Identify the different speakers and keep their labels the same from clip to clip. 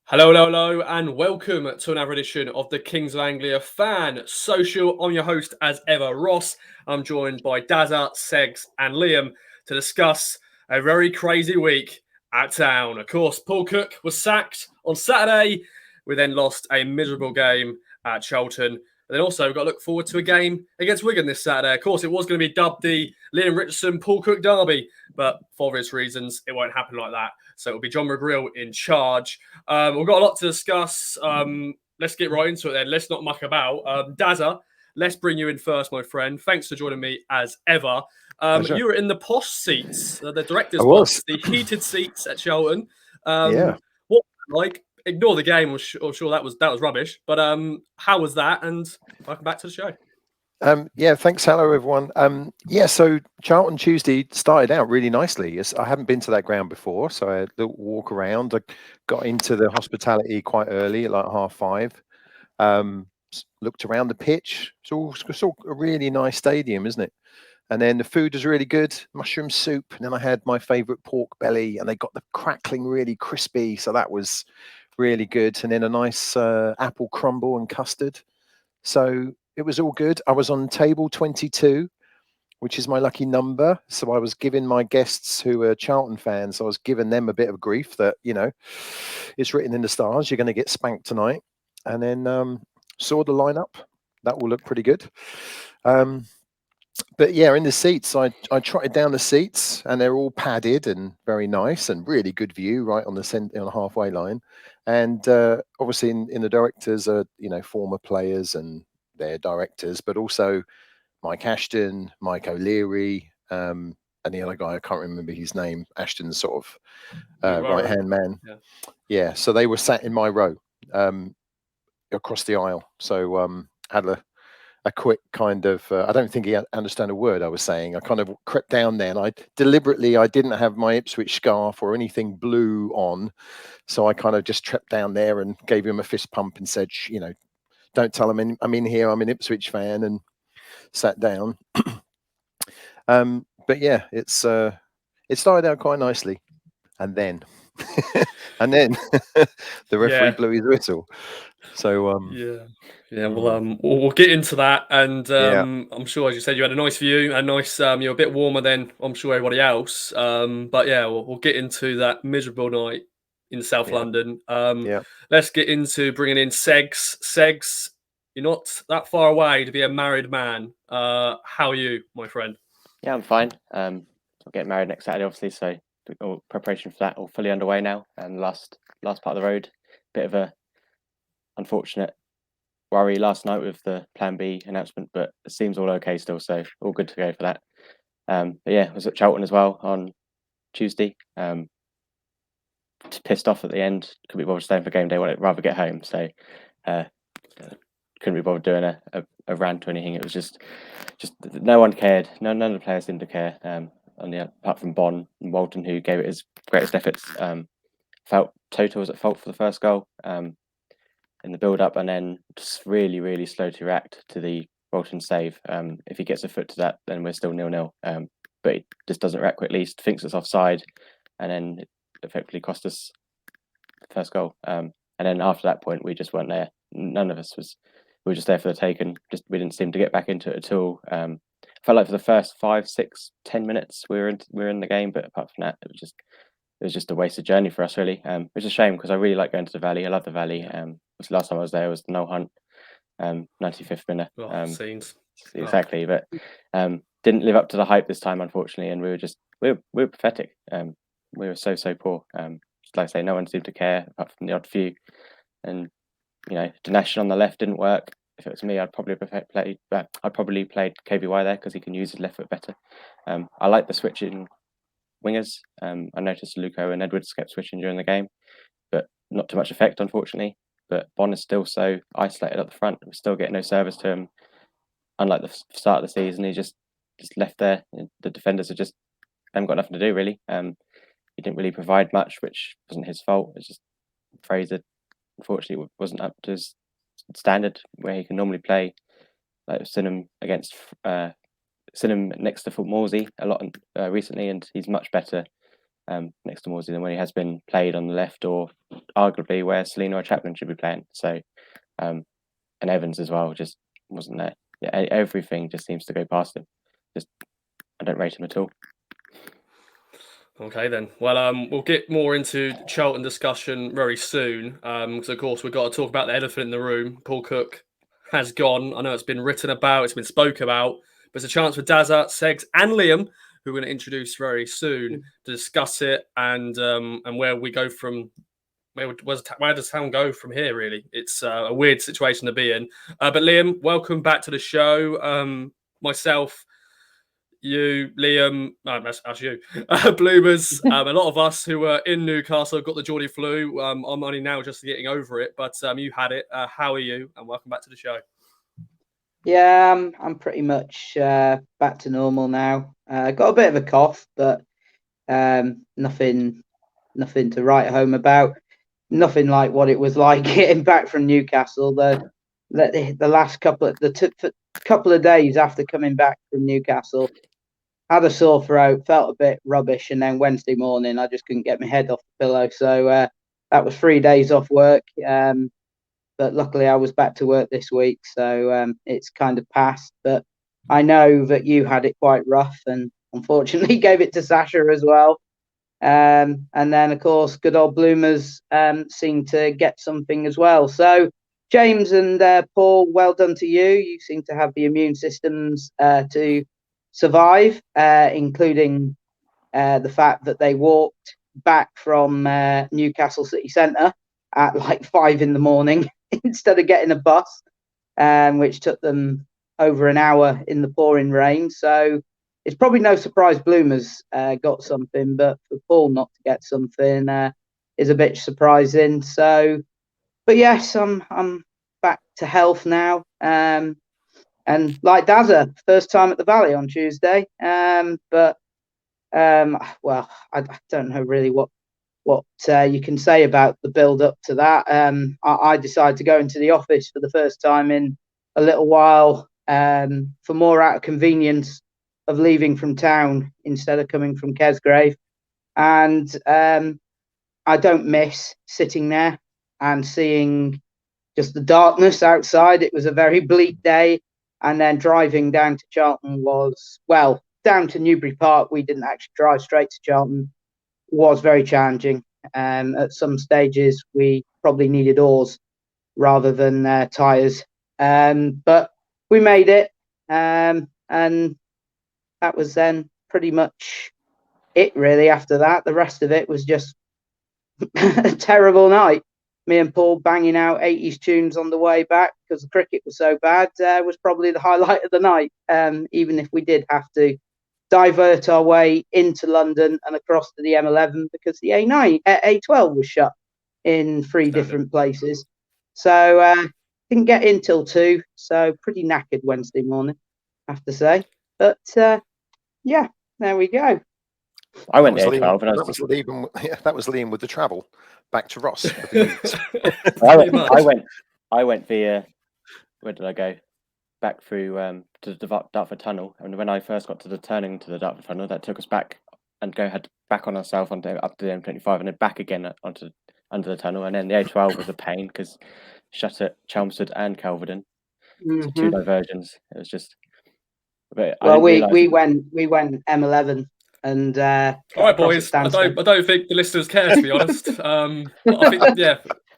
Speaker 1: Hello, hello, hello, and welcome to another edition of the Kings of Anglia Fan Social. I'm your host, as ever, Ross. I'm joined by Dazza, Seggs, and Liam to discuss a very crazy week at town. Of course, Paul Cook was sacked on Saturday. We then lost a miserable game at Charlton. And then also, we've got to look forward to a game against Wigan this Saturday. Of course, it was going to be dubbed the Liam Richardson Paul Cook derby, but for obvious reasons, it won't happen like that. So it'll be John McGreal in charge. We've got a lot to discuss. Let's get right into it then. Let's not muck about. Dazza, let's bring you in first, my friend. Thanks for joining me as ever.
Speaker 2: Pleasure.
Speaker 1: You were in the posh seats, the
Speaker 2: I
Speaker 1: director's
Speaker 2: was.
Speaker 1: box, the heated seats at Charlton.
Speaker 2: Yeah.
Speaker 1: What like? Ignore the game. I'm sure that was rubbish. But how was that? And welcome back to the show.
Speaker 2: Yeah. Thanks. Hello, everyone. Yeah. So Charlton Tuesday started out really nicely. I hadn't been to that ground before, so I had a little walk around. I got into the hospitality quite early, at like 5:30. Looked around the pitch. It's all a really nice stadium, isn't it? And then the food was really good, mushroom soup. And then I had my favourite pork belly, and they got the crackling really crispy, so that was really good. And then a nice apple crumble and custard. So it was all good. I was on table 22, which is my lucky number. So I was giving my guests who are Charlton fans, I was giving them a bit of grief that, it's written in the stars, you're going to get spanked tonight. And then saw the lineup. That will look pretty good. But yeah, in the seats, I trotted down the seats, and they're all padded and very nice and really good view right on the on the halfway line. And obviously, in the directors are former players and their directors, but also Mike Ashton, Mike O'Leary, and the other guy I can't remember his name. Ashton's sort of right hand man. Yeah, so they were sat in my row across the aisle. So had a quick kind of I don't think he understood a word I was saying. I kind of crept down there, and I didn't have my Ipswich scarf or anything blue on, so I kind of just tripped down there and gave him a fist pump and said, don't tell him I'm in here, I'm an Ipswich fan, and sat down. But yeah, it started out quite nicely, and then the referee blew his whistle. So
Speaker 1: We'll get into that, and
Speaker 2: yeah.
Speaker 1: I'm sure, as you said, you had a nice view, a nice you're a bit warmer than I'm sure everybody else. But yeah, we'll get into that miserable night in South London.
Speaker 2: Yeah.
Speaker 1: Let's get into bringing in Seggs. Seggs, you're not that far away to be a married man. How are you, my friend?
Speaker 3: Yeah, I'm fine. I'll get married next Saturday, obviously, so all preparation for that all fully underway now. And last part of the road, bit of a unfortunate worry last night with the Plan B announcement, but it seems all okay still, so all good to go for that. But yeah, I was at Charlton as well on Tuesday. Just pissed off at the end. Couldn't be bothered staying for game day. I'd rather get home, so couldn't be bothered doing a rant or anything. It was just no one cared. None of the players seemed to care. Apart from Bon and Walton, who gave it his greatest efforts. Felt Toto was at fault for the first goal in the build-up, and then just really, really slow to react to the Walton save. If he gets a foot to that, then we're still 0-0. But he just doesn't react quickly, thinks it's offside, and then it effectively cost us the first goal. And then after that point, we just weren't there. None of us was. We were just there for the take, and we didn't seem to get back into it at all. Felt like for the first 5, 6, 10 minutes we were in the game, but apart from that, it was just a wasted journey for us, really. Which is a shame, because I really like going to the Valley. I love the Valley. Last time I was there was the Noel Hunt 95th minute.
Speaker 1: Scenes.
Speaker 3: Exactly, but didn't live up to the hype this time, unfortunately, and we were pathetic. We were so poor. Like I say, no one seemed to care apart from the odd few, and Dinesh on the left didn't work. If it was me, I'd probably played KBY there because he can use his left foot better. I like the switching wingers. I noticed Luco and Edwards kept switching during the game, but not too much effect, unfortunately. But Bon is still so isolated up the front. We're still getting no service to him. Unlike the start of the season, he's just left there. The defenders haven't got nothing to do, really. He didn't really provide much, which wasn't his fault. It's just Fraser, unfortunately, wasn't up to his standard where he can normally play. Like I've seen him next to Morsey a lot recently, and he's much better next to Morsey than when he has been played on the left, or arguably where Selina or Chapman should be playing. So, and Evans as well just wasn't there. Yeah, everything just seems to go past him. Just I don't rate him at all.
Speaker 1: Okay, then. Well, we'll get more into Charlton discussion very soon. Because of course we've got to talk about the elephant in the room. Paul Cook has gone. I know it's been written about, it's been spoke about, but it's a chance for Dazza, Seggs, and Liam, who we're going to introduce very soon, to discuss it and where we go from. Where does town go from here? Really, it's a weird situation to be in. But Liam, welcome back to the show. Myself, you, Liam, no, that's you, Bloomers. A lot of us who were in Newcastle got the Geordie flu. I'm only now just getting over it, but you had it. How are you? And welcome back to the show.
Speaker 4: Yeah, I'm pretty much back to normal now. Got a bit of a cough, but nothing to write home about. Nothing like what it was like getting back from Newcastle. The last couple of days after coming back from Newcastle, had a sore throat, felt a bit rubbish, and then Wednesday morning I just couldn't get my head off the pillow. So that was 3 days off work. But luckily I was back to work this week, so it's kind of passed. But I know that you had it quite rough, and unfortunately gave it to Sasha as well. And then, of course, good old Bloomers seemed to get something as well. So, James and Paul, well done to you. You seem to have the immune systems to survive, including the fact that they walked back from Newcastle City Centre at like 5 a.m. instead of getting a bus, which took them over an hour in the pouring rain. So it's probably no surprise Bloomers got something, but for Paul not to get something is a bit surprising. So, but yes, I'm back to health now. And like Dazza, first time at the Valley on Tuesday. Well, I don't know really what you can say about the build up to that. I decided to go into the office for the first time in a little while, for more out of convenience of leaving from town instead of coming from Kesgrave. And I don't miss sitting there and seeing just the darkness outside. It was a very bleak day. And then driving down to Charlton down to Newbury Park, we didn't actually drive straight to Charlton, was very challenging. At some stages, we probably needed oars rather than tyres. But we made it. And that was then pretty much it, really. After that, the rest of it was just a terrible night. Me and Paul banging out 80s tunes on the way back because the cricket was so bad was probably the highlight of the night, even if we did have to divert our way into London and across to the M11 because the A12 was shut in 3 different places. So didn't get in till 2, so pretty knackered Wednesday morning, I have to say. But yeah, there we go.
Speaker 3: I went there 12, and
Speaker 2: that was Liam with the travel back to Ross.
Speaker 3: I went via, where did I go? Back through to the Dartford Tunnel, and when I first got to the turning to the Dartford Tunnel, that took us back and had back on ourselves up to the M25, and then back again under the tunnel, and then the A12 was a pain because shut at Chelmsford and Kelvedon, so 2 diversions. It was just.
Speaker 4: Well, we went M11. And
Speaker 1: all right, boys. I don't think the listeners care, to be honest. I think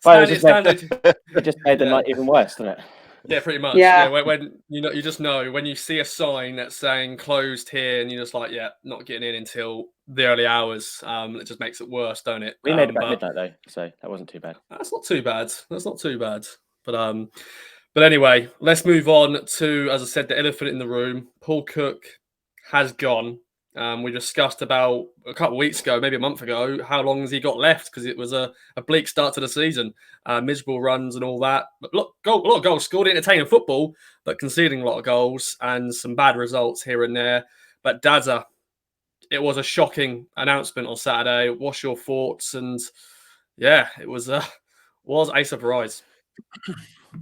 Speaker 3: it just made the night even worse, didn't it?
Speaker 1: Yeah, pretty much. Yeah, when you just know when you see a sign that's saying closed here, and you're just like, yeah, not getting in until the early hours. It just makes it worse, don't it?
Speaker 3: We made it back midnight though, so that wasn't too bad.
Speaker 1: That's not too bad. But anyway, let's move on to, as I said, the elephant in the room. Paul Cook has gone. We discussed about a couple of weeks ago, maybe a month ago, how long has he got left? Because it was a bleak start to the season, miserable runs and all that. But look, a lot of goals scored, entertaining football, but conceding a lot of goals and some bad results here and there. But Dazza, it was a shocking announcement on Saturday. What's your thoughts? And yeah, it was a surprise.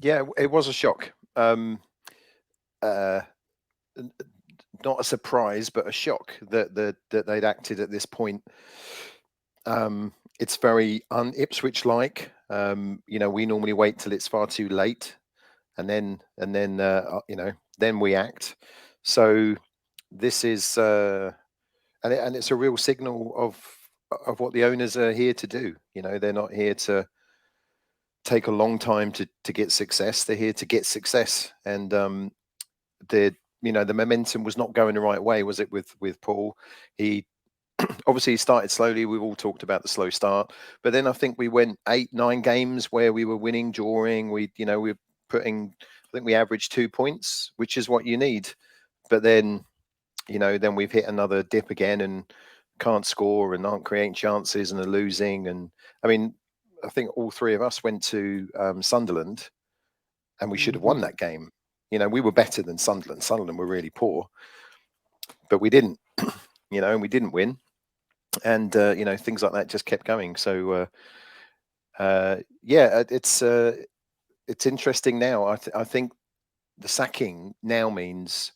Speaker 2: Yeah, it was a shock. Not a surprise, but a shock that they'd acted at this point It's very un-Ipswich-like. We normally wait till it's far too late, and then then we act. So this is and it's a real signal of what the owners are here to do. They're not here to take a long time to get success. They're here to get success, and the momentum was not going the right way, was it? With Paul, he obviously started slowly. We've all talked about the slow start, but then I think we went 8-9 games where we were winning, drawing. We were putting. I think we averaged 2 points, which is what you need. But then, then we've hit another dip again and can't score and aren't creating chances and are losing. And I mean, I think all three of us went to Sunderland, and we should have won that game. We were better than Sunderland. Sunderland were really poor, but we didn't. And we didn't win. And things like that just kept going. So it's interesting now. I think the sacking now means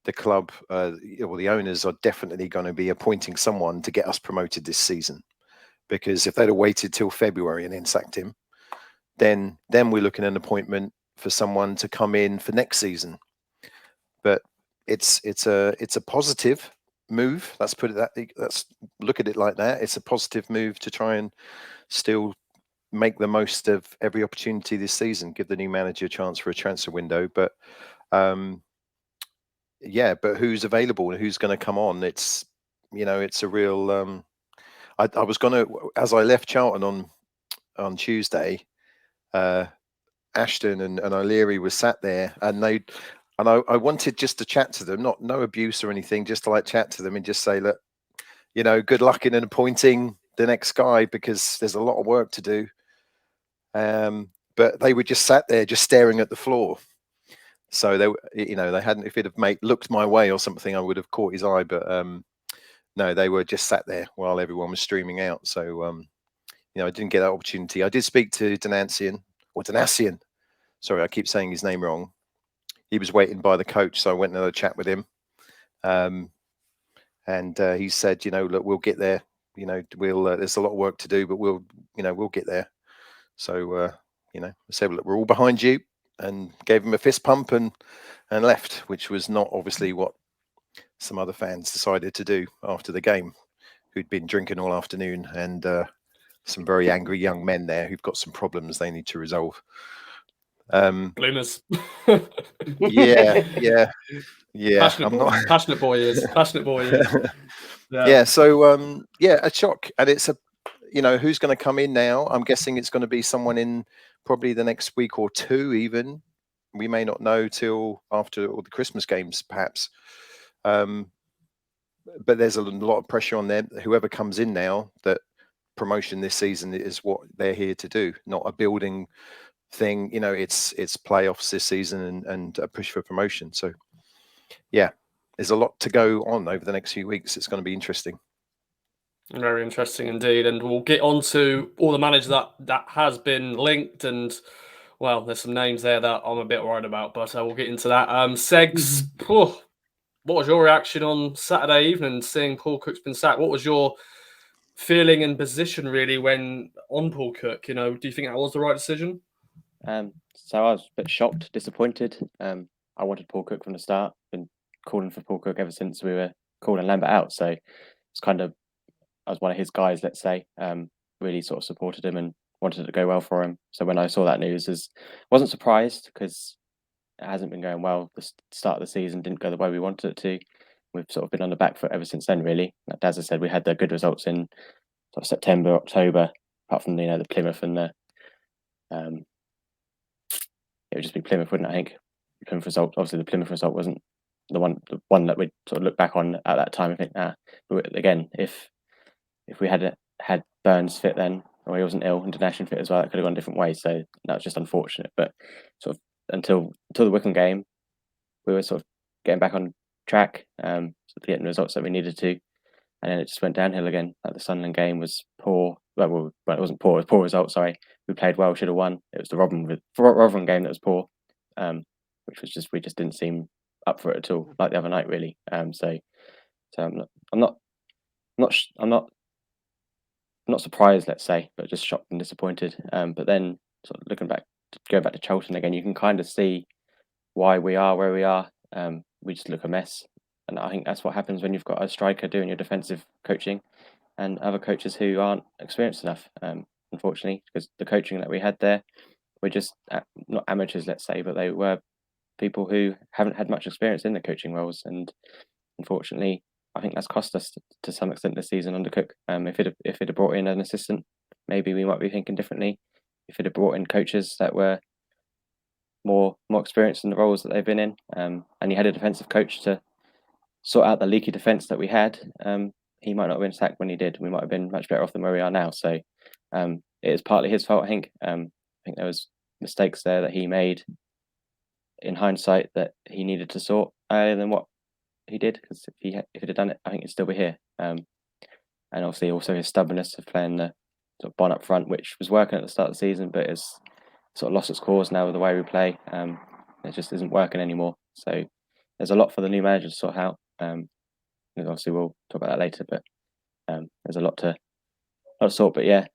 Speaker 2: the club, the owners are definitely going to be appointing someone to get us promoted this season. Because if they'd have waited till February and then sacked him, then we're looking at an appointment for someone to come in for next season. But it's a positive move. Let's look at it like that. It's a positive move to try and still make the most of every opportunity this season. Give the new manager a chance for a transfer window, but but who's available and who's going to come on? It's it's a real. I was going to, as I left Charlton on Tuesday, Ashton and O'Leary was sat there, and I wanted just to chat to them, no abuse or anything, just to chat to them and just say, look, good luck in appointing the next guy, because there's a lot of work to do. But they were just sat there, just staring at the floor. So they hadn't. If it had looked my way or something, I would have caught his eye. But no, they were just sat there while everyone was streaming out. So I didn't get that opportunity. I did speak to Danassian. Sorry, I keep saying his name wrong. He was waiting by the coach, so I went and had a chat with him. And he said, look, we'll get there. We'll there's a lot of work to do, but we'll get there. So I said, look, we're all behind you, and gave him a fist pump and left, which was not obviously what some other fans decided to do after the game, who'd been drinking all afternoon, and some very angry young men there who've got some problems they need to resolve.
Speaker 1: Bloomers.
Speaker 2: Yeah.
Speaker 1: Passionate boy is.
Speaker 2: Yeah. So a shock, and it's who's going to come in now? I'm guessing it's going to be someone in probably the next week or two. Even we may not know till after all the Christmas games, perhaps. But there's a lot of pressure on them. Whoever comes in now, that promotion this season is what they're here to do, not a building thing. It's playoffs this season and a push for promotion. So there's a lot to go on over the next few weeks. It's going to be interesting.
Speaker 1: Very interesting indeed. And we'll get on to all the managers that has been linked, and well, there's some names there that I'm a bit worried about, but we'll get into that. Seggs, what was your reaction on Saturday evening seeing Paul Cook's been sacked? What was your feeling and position really when on Paul Cook? Do you think that was the right decision?
Speaker 3: So I was a bit shocked, disappointed. I wanted Paul Cook from the start. Been calling for Paul Cook ever since we were calling Lambert out. So it's kind of, I was one of his guys, let's say. Really sort of supported him and wanted it to go well for him. So when I saw that news, wasn't surprised, because it hasn't been going well. The start of the season didn't go the way we wanted it to. We've sort of been on the back foot ever since then, really. Like Dazza said, we had the good results in sort of September, October, apart from the Plymouth and the it would just be Plymouth, wouldn't it? I think the Plymouth result. Obviously, the Plymouth result wasn't the one that we sort of look back on at that time. I think, but again, if we had Burns fit then, or he wasn't ill, and Donation fit as well, that could have gone different ways. So that was just unfortunate. But sort of until the Wigan game, we were sort of getting back on track, sort of getting results that we needed to, and then it just went downhill again. Like the Sunderland game was poor. Well, it wasn't poor. It was poor result. Sorry, we played well, should have won. It was the Rotherham game that was poor, which was we just didn't seem up for it at all, like the other night, really. So I'm not not surprised, let's say, but just shocked and disappointed. But then sort of going back to Charlton again, you can kind of see why we are where we are. We just look a mess, and I think that's what happens when you've got a striker doing your defensive coaching, and other coaches who aren't experienced enough. Unfortunately, because the coaching that we had there were just not amateurs, let's say, but they were people who haven't had much experience in the coaching roles, and unfortunately, I think that's cost us to some extent this season under Cook. If it had brought in an assistant, maybe we might be thinking differently. If it had brought in coaches that were more experienced in the roles that they've been in, and you had a defensive coach to sort out the leaky defence that we had, he might not have been sacked when he did. We might have been much better off than where we are now. So it is partly his fault, I think. I think there was mistakes there that he made in hindsight that he needed to sort earlier than what he did. Because if he'd have done it, I think he'd still be here. And obviously also his stubbornness of playing the sort of Bon up front, which was working at the start of the season, but it's sort of lost its cause now with the way we play. It just isn't working anymore. So there's a lot for the new manager to sort out. Obviously we'll talk about that later, but there's a lot to sort. But yeah,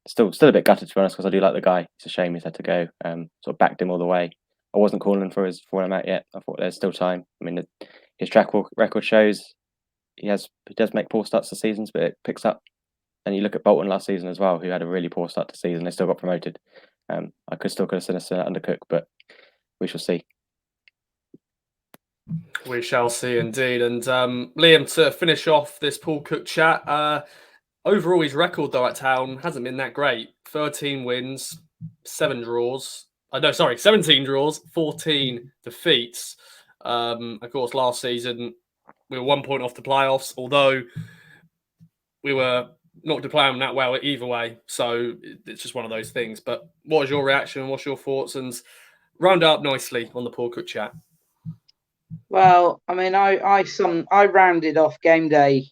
Speaker 3: still a bit gutted, to be honest, because I do like the guy. It's a shame he's had to go. Sort of backed him all the way. I wasn't calling for him out yet. I thought there's still time. I mean, his track record shows he does make poor starts to seasons, but it picks up. And you look at Bolton last season as well, who had a really poor start to season. They still got promoted. I could have seen us under Cook, but we shall see.
Speaker 1: We shall see indeed. And Liam, to finish off this Paul Cook chat, overall his record though at Town hasn't been that great. 13 wins, 17 draws, 14 defeats. Of course, last season we were 1 point off the playoffs, although we were not playing that well either way. So it's just one of those things. But what is your reaction? What's your thoughts? And round up nicely on the Paul Cook chat.
Speaker 4: Well, I mean, I rounded off game day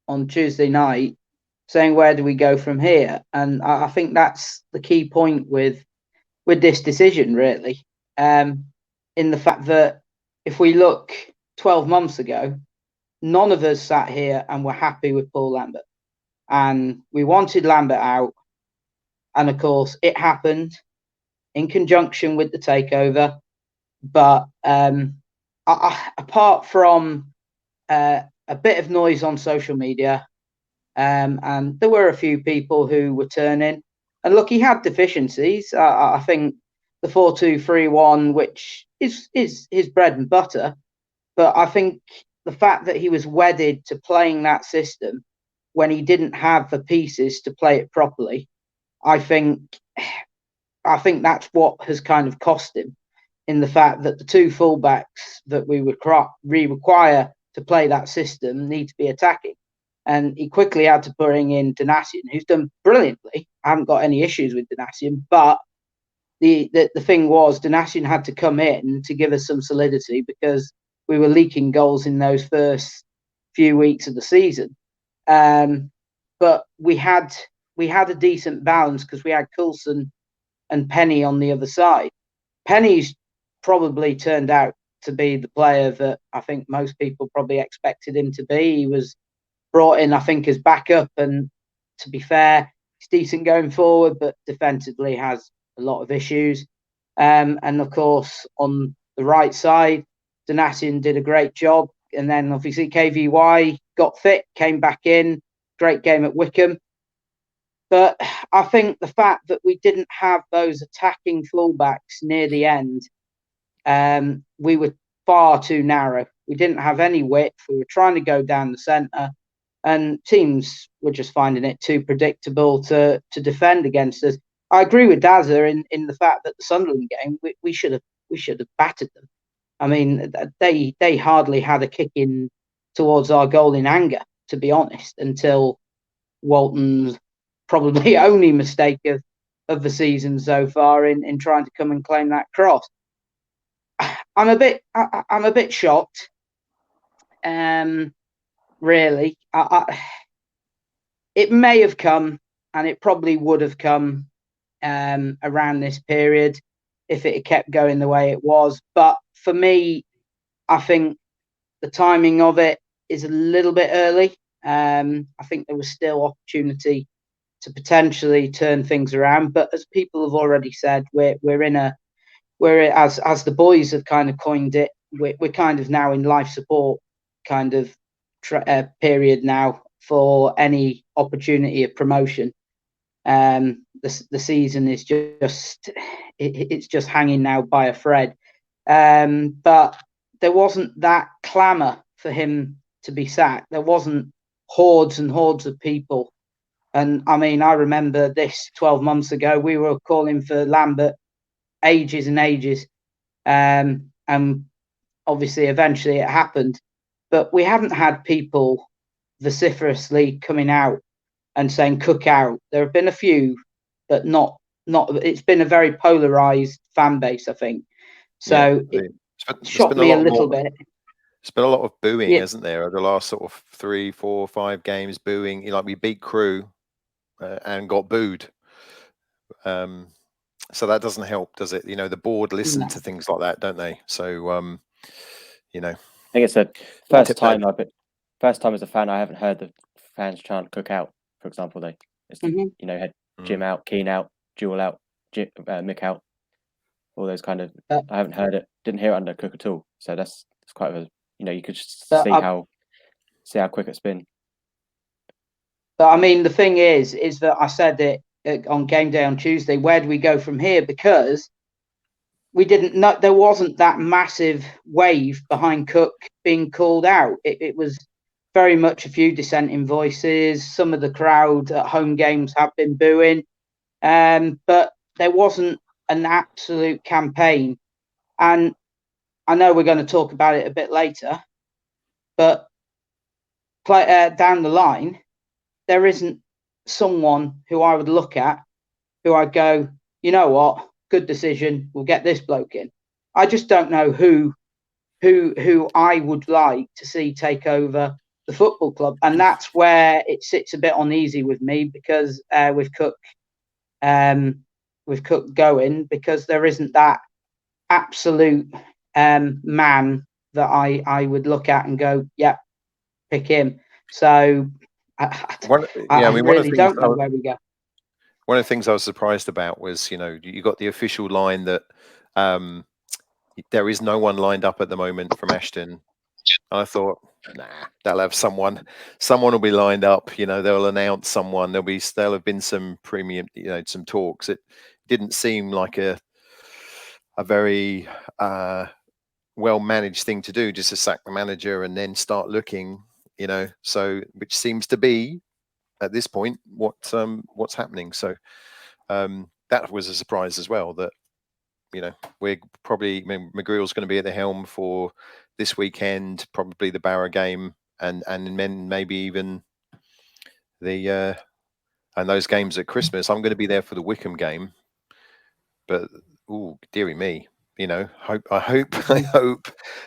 Speaker 4: on Tuesday night saying, where do we go from here? And I think that's the key point with this decision, really, in the fact that if we look 12 months ago, none of us sat here and were happy with Paul Lambert. And we wanted Lambert out. And of course, it happened in conjunction with the takeover. But apart from a bit of noise on social media, and there were a few people who were turning. And look, he had deficiencies. I think the 4-2-3-1, which is his bread and butter. But I think the fact that he was wedded to playing that system when he didn't have the pieces to play it properly, I think that's what has kind of cost him, in the fact that the two fullbacks that we would require to play that system need to be attacking. And he quickly had to bring in Danassian, who's done brilliantly. I haven't got any issues with Danassian, but the thing was, Danassian had to come in to give us some solidity because we were leaking goals in those first few weeks of the season. But we had a decent balance because we had Coulson and Penny on the other side. Penny's probably turned out to be the player that I think most people probably expected him to be. He was brought in, I think, as backup, and to be fair, he's decent going forward, but defensively has a lot of issues. And of course, on the right side, Danassian did a great job. And then obviously KVY got fit, came back in, great game at Wickham. But I think the fact that we didn't have those attacking fullbacks near the end, we were far too narrow. We didn't have any width. We were trying to go down the centre, and teams were just finding it too predictable to defend against us. I agree with Dazza in the fact that the Sunderland game, we should have battered them. I mean, they hardly had a kick in towards our goal in anger, to be honest, until Walton's probably only mistake of the season so far in trying to come and claim that cross. I'm a bit shocked. Really, it may have come, and it probably would have come around this period if it had kept going the way it was. But for me, I think the timing of it is a little bit early. I think there was still opportunity to potentially turn things around. But as people have already said, as the boys have kind of coined it, we're kind of now in life support kind of period now for any opportunity of promotion. The season is it's just hanging now by a thread. But there wasn't that clamour for him to be sacked. There wasn't hordes and hordes of people. And I mean, I remember this 12 months ago, we were calling for Lambert ages and ages. And obviously, eventually it happened. But we haven't had people vociferously coming out and saying Cook out. There have been a few, but not. It's been a very polarised fan base, I think. So it shocked me a little bit.
Speaker 2: It's been a lot of booing, hasn't there? Over the last sort of 3, 4, 5 games, booing. Like we beat Crewe and got booed. So that doesn't help, does it? The board listen to things like that, don't they? So,
Speaker 3: I think it's the first time as a fan I haven't heard the fans chant Cook out, for example. It's had Jim out, Keane out, Jewel out, Mick out, all those kind of. I haven't heard it, didn't hear it under Cook at all. So that's quite a. You could just see how quick it's been.
Speaker 4: But I mean, the thing is that I said it on game day on Tuesday. Where do we go from here? Because we didn't know, there wasn't that massive wave behind Cook being called out. It was very much a few dissenting voices. Some of the crowd at home games have been booing, but there wasn't an absolute campaign. And I know we're going to talk about it a bit later, but down the line, there isn't someone who I would look at who I'd go, you know what, good decision, we'll get this bloke in. I just don't know who I would like to see take over the football club, and that's where it sits a bit uneasy with me, because with Cook going, because there isn't that absolute man that I would look at and go, yeah, pick him. So I really don't know where we go.
Speaker 2: One of the things I was surprised about was, you got the official line that there is no one lined up at the moment from Ashton. And I thought, nah, they'll have someone. Someone will be lined up. They'll announce someone. There'll have been some premium, some talks. It didn't seem like a very well managed thing to do, just to sack the manager and then start looking. So which seems to be at this point what's happening. So that was a surprise as well, that we're probably, McGreal's going to be at the helm for this weekend, probably the Barrow game, and then maybe even the and those games at Christmas. I'm going to be there for the Wycombe game, but dearie me, I hope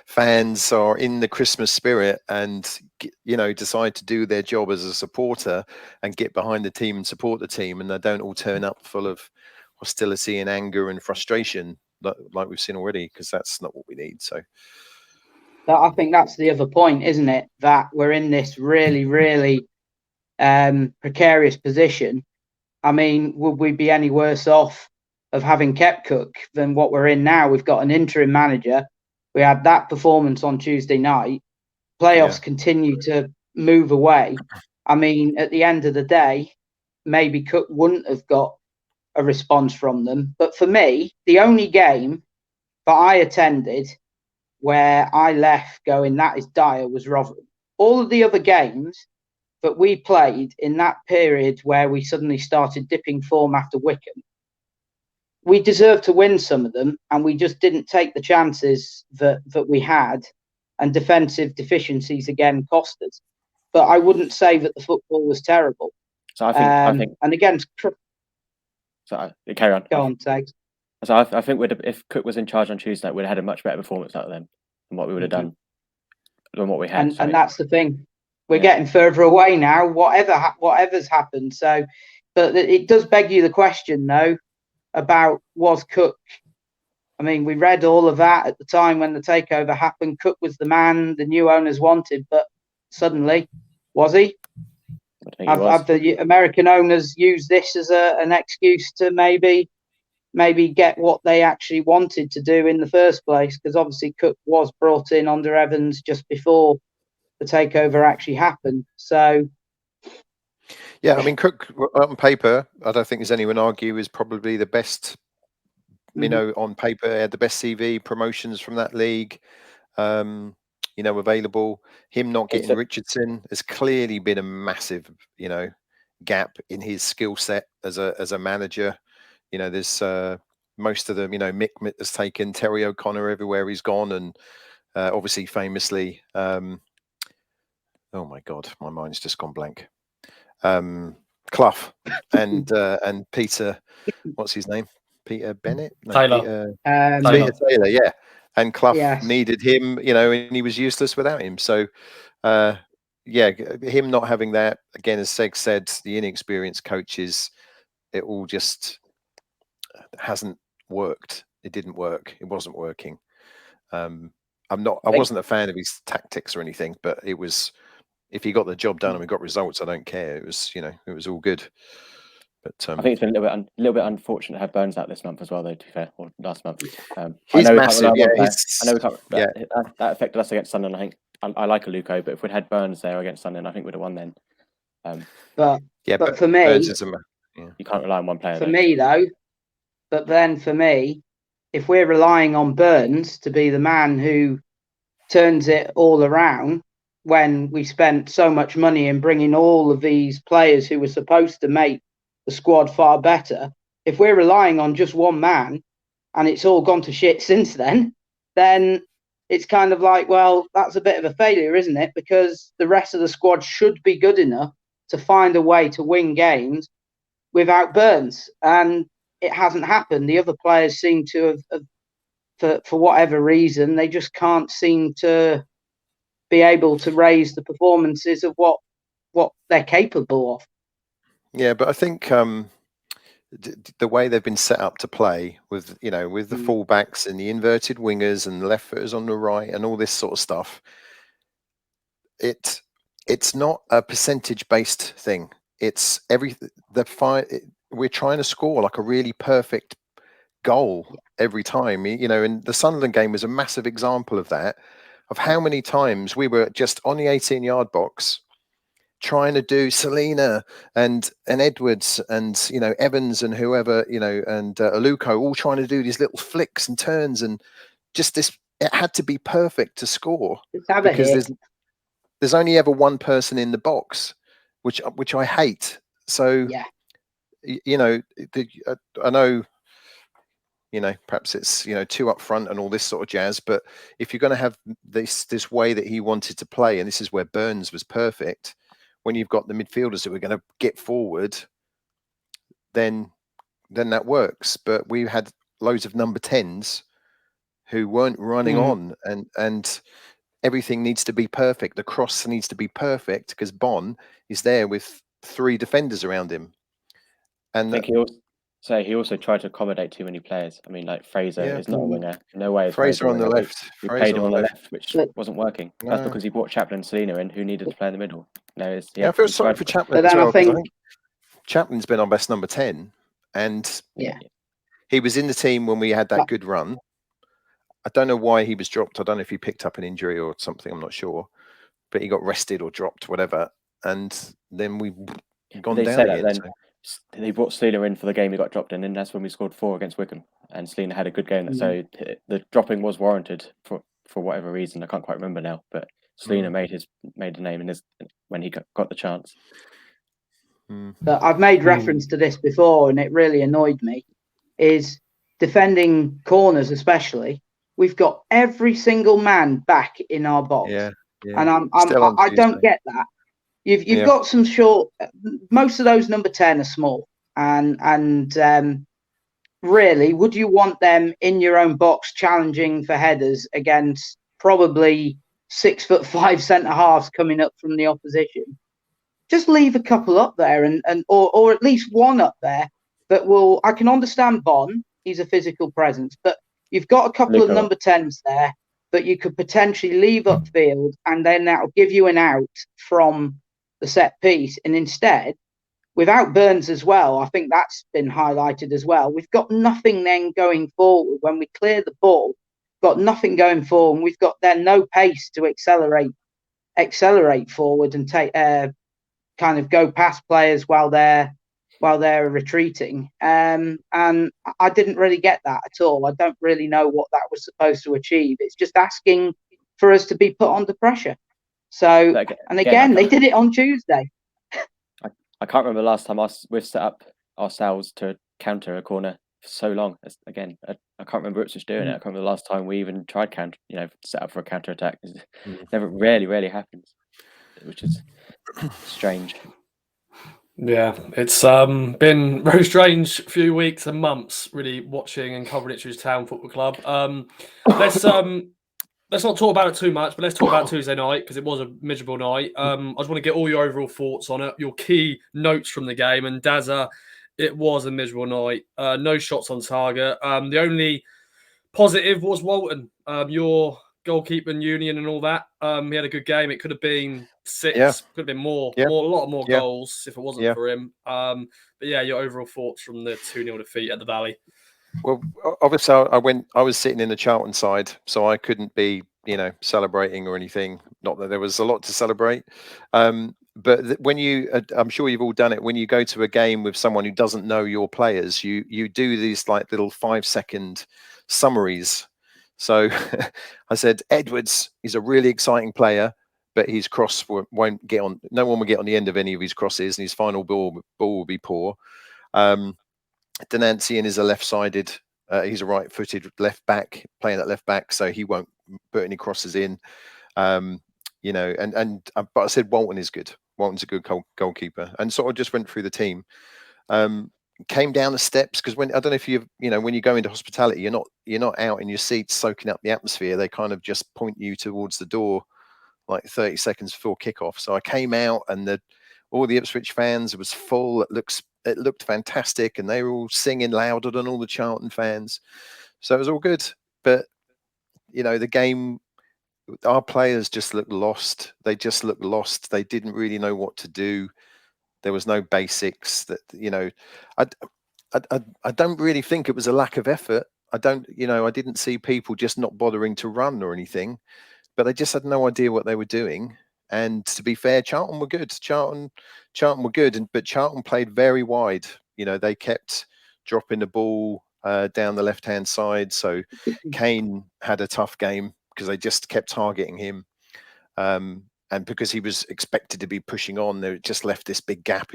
Speaker 2: fans are in the Christmas spirit and decide to do their job as a supporter and get behind the team and support the team, and they don't all turn up full of hostility and anger and frustration like we've seen already, because that's not what we need. So
Speaker 4: I think that's the other point, isn't it? That we're in this really, really precarious position. I mean, would we be any worse off of having kept Cook than what we're in now? We've got an interim manager. We had that performance on Tuesday night. Playoffs continue to move away. I mean, at the end of the day, maybe Cook wouldn't have got a response from them. But for me, the only game that I attended where I left going, that is dire, was Rotherham. All of the other games that we played in that period where we suddenly started dipping form after Wycombe, we deserved to win some of them, and we just didn't take the chances that we had, and defensive deficiencies again cost us. But I wouldn't say that the football was terrible.
Speaker 3: So I think,
Speaker 4: and again,
Speaker 3: so carry on.
Speaker 4: Go on, Seggs.
Speaker 3: So I think if Cook was in charge on Tuesday, we'd have had a much better performance out of them than what we would have done, than what we had.
Speaker 4: And that's the thing. We're getting further away now, whatever's happened. So, but it does beg you the question, though, about was Cook. I mean, we read all of that at the time when the takeover happened. Cook was the man the new owners wanted, but suddenly, was he?
Speaker 3: think he was.
Speaker 4: Have the American owners used this as an excuse to maybe get what they actually wanted to do in the first place? Because obviously Cook was brought in under Evans just before the takeover actually happened. So,
Speaker 2: yeah, I mean, Cook on paper, I don't think there's anyone argue is probably the best. You know, on paper, had the best CV, promotions from that league. You know, available. Him not getting Richardson has clearly been a massive, you know, gap in his skill set as a manager. You know, there's most of them. You know, Mick has taken Terry O'Connor everywhere he's gone, and obviously, famously, oh my God, my mind's just gone blank. Clough and Peter, what's his name? Peter Bennett? No,
Speaker 1: Taylor.
Speaker 2: Peter Taylor, yeah. And Clough
Speaker 4: Yes.
Speaker 2: needed him, you know, and he was useless without him. So, yeah, him not having that, again, as Seg said, the inexperienced coaches, it all just hasn't worked. It didn't work. It wasn't working. I wasn't a fan of his tactics or anything, but it was, if he got the job done and we got results, I don't care. It was, you know, it was all good. But
Speaker 3: I think it's been a little bit unfortunate to have Burns out this month as well, though. To be fair, or last month.
Speaker 2: He's massive. Yeah,
Speaker 3: I know we can't. That affected us against Sunderland. I think I like Aluko, but if we'd had Burns there against Sunderland, I think we'd have won then.
Speaker 4: But for me,
Speaker 3: you can't rely on one player.
Speaker 4: For me, though, but then for me, if we're relying on Burns to be the man who turns it all around, when we spent so much money in bringing all of these players who were supposed to make the squad far better, if we're relying on just one man and it's all gone to shit since then it's kind of like, well, that's a bit of a failure, isn't it? Because the rest of the squad should be good enough to find a way to win games without Burns. And it hasn't happened. The other players seem to have for whatever reason, they just can't seem to be able to raise the performances of what they're capable of.
Speaker 2: Yeah, but I think the way they've been set up to play with, you know, with the fullbacks and the inverted wingers and the left footers on the right and all this sort of stuff, it's not a percentage based thing. It's we're trying to score like a really perfect goal every time, you know, and the Sunderland game was a massive example of that, of how many times we were just on the 18-yard box trying to do Selena and Edwards and, you know, Evans and whoever, you know, and Aluko, all trying to do these little flicks and turns, and just this, it had to be perfect to score because there's only ever one person in the box, which I hate. So
Speaker 4: yeah,
Speaker 2: you know, I know, you know, perhaps it's, you know, too up front and all this sort of jazz, but if you're going to have this way that he wanted to play, and this is where Burns was perfect, when you've got the midfielders that were going to get forward, then that works. But we had loads of number 10s who weren't running on, and everything needs to be perfect. The cross needs to be perfect because Bon is there with 3 defenders around him. And
Speaker 3: I think he also tried to accommodate too many players. I mean, like Fraser is not a winger. No way.
Speaker 2: Fraser on the left.
Speaker 3: He played him on the left, which wasn't working. That's because he brought Chaplin and Selena in, who needed to play in the middle. I feel
Speaker 2: sorry for Chaplin as well, because I think Chaplin's been our best number 10, and he was in the team when we had that good run. I don't know why he was dropped. I don't know if he picked up an injury or something. I'm not sure, but he got rested or dropped, whatever. And then we've gone down again.
Speaker 3: They brought Selena in for the game he got dropped in, and that's when we scored 4 against Wigan. And Selena had a good game. So the dropping was warranted for whatever reason. I can't quite remember now, but Selena made a name when he got the chance.
Speaker 4: But I've made reference to this before, and it really annoyed me, is defending corners especially. We've got every single man back in our box. And I don't get that. You've got some short, most of those number 10 are small. And really, would you want them in your own box challenging for headers against probably 6'5" centre halves coming up from the opposition? Just leave a couple up there or at least one up there that will. I can understand Bon, he's a physical presence, but you've got a couple of number 10s there that you could potentially leave upfield, and then that'll give you an out from the set piece, and instead, without Burns as well, I think that's been highlighted as well. We've got nothing then going forward when we clear the ball. Got nothing going forward, and we've got then no pace to accelerate forward and take kind of go past players while they're retreating. And I didn't really get that at all. I don't really know what that was supposed to achieve. It's just asking for us to be put under pressure. So, and again, they did it on Tuesday.
Speaker 3: I can't remember the last time we've set up ourselves to counter a corner for so long. Again, I can't remember Ipswich doing it. I can't remember the last time we even tried set up for a counter attack. Never, rarely happens, which is strange.
Speaker 1: Yeah, it's been very strange few weeks and months really watching and covering Ipswich Town Football Club. Let's not talk about it too much, but let's talk about Tuesday night because it was a miserable night. I just want to get all your overall thoughts on it, your key notes from the game. And Dazza, it was a miserable night. No shots on target. The only positive was Walton, your goalkeeper and Union and all that. He had a good game. It could have been 6, could have been more, a lot more goals if it wasn't for him. But yeah, your overall thoughts from the 2-0 defeat at the Valley.
Speaker 2: Well, obviously, I was sitting in the Charlton side, so I couldn't be, celebrating or anything. Not that there was a lot to celebrate. But when I'm sure you've all done it, when you go to a game with someone who doesn't know your players, you do these like little 5-second summaries. So I said, Edwards is a really exciting player, but his cross won't get on. No one will get on the end of any of his crosses, and his final ball will be poor. Denancian is a left-sided. He's a right-footed left back, playing at left back, so he won't put any crosses in. But I said Walton is good. Walton's a good goalkeeper, and sort of just went through the team. Came down the steps because when I don't know if when you go into hospitality, you're not out in your seats soaking up the atmosphere. They kind of just point you towards the door, like 30 seconds before kickoff. So I came out, and all the Ipswich fans, it was full. It looked fantastic, and they were all singing louder than all the Charlton fans. So it was all good. But the game, our players just looked lost. They just looked lost. They didn't really know what to do. There was no basics. I don't really think it was a lack of effort. I didn't see people just not bothering to run or anything, but they just had no idea what they were doing. And to be fair, Charlton were good. Charlton were good, but Charlton played very wide. They kept dropping the ball down the left-hand side. So Kane had a tough game because they just kept targeting him. And because he was expected to be pushing on, they just left this big gap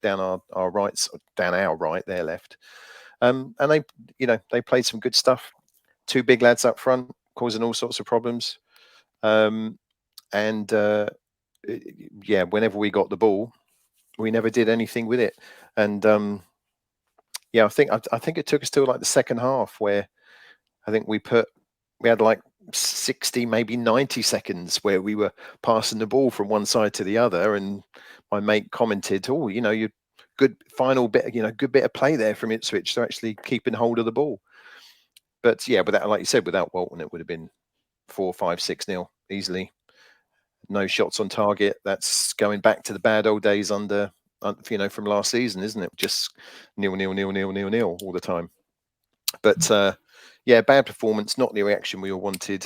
Speaker 2: down our right, down our right, their left. And they played some good stuff. 2 big lads up front, causing all sorts of problems. Whenever we got the ball, we never did anything with it. And I think it took us till like the second half where I think we had like 60, maybe 90 seconds where we were passing the ball from one side to the other, and my mate commented, "Oh, you good final bit, good bit of play there from Ipswich, so actually keeping hold of the ball." But yeah, like you said, without Walton, it would have been 4, 5, 6-0 easily. No shots on target. That's going back to the bad old days from last season, isn't it? Just 0-0 all the time. But bad performance, not the reaction we all wanted.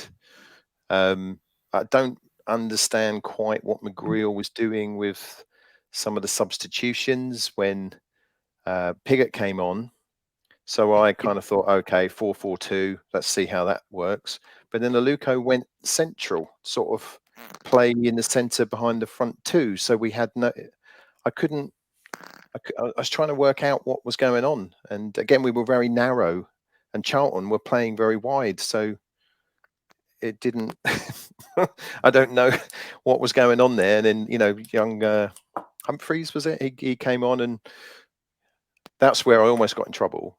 Speaker 2: I don't understand quite what McGreal was doing with some of the substitutions when Pigott came on. So I kind of thought, okay, 4-4-2, let's see how that works. But then Aluko went central, sort of playing in the centre behind the front 2. So we had I was trying to work out what was going on. And again, we were very narrow, and Charlton were playing very wide. So it didn't, I don't know what was going on there. And then, young Humphreys, was it? He came on, and that's where I almost got in trouble,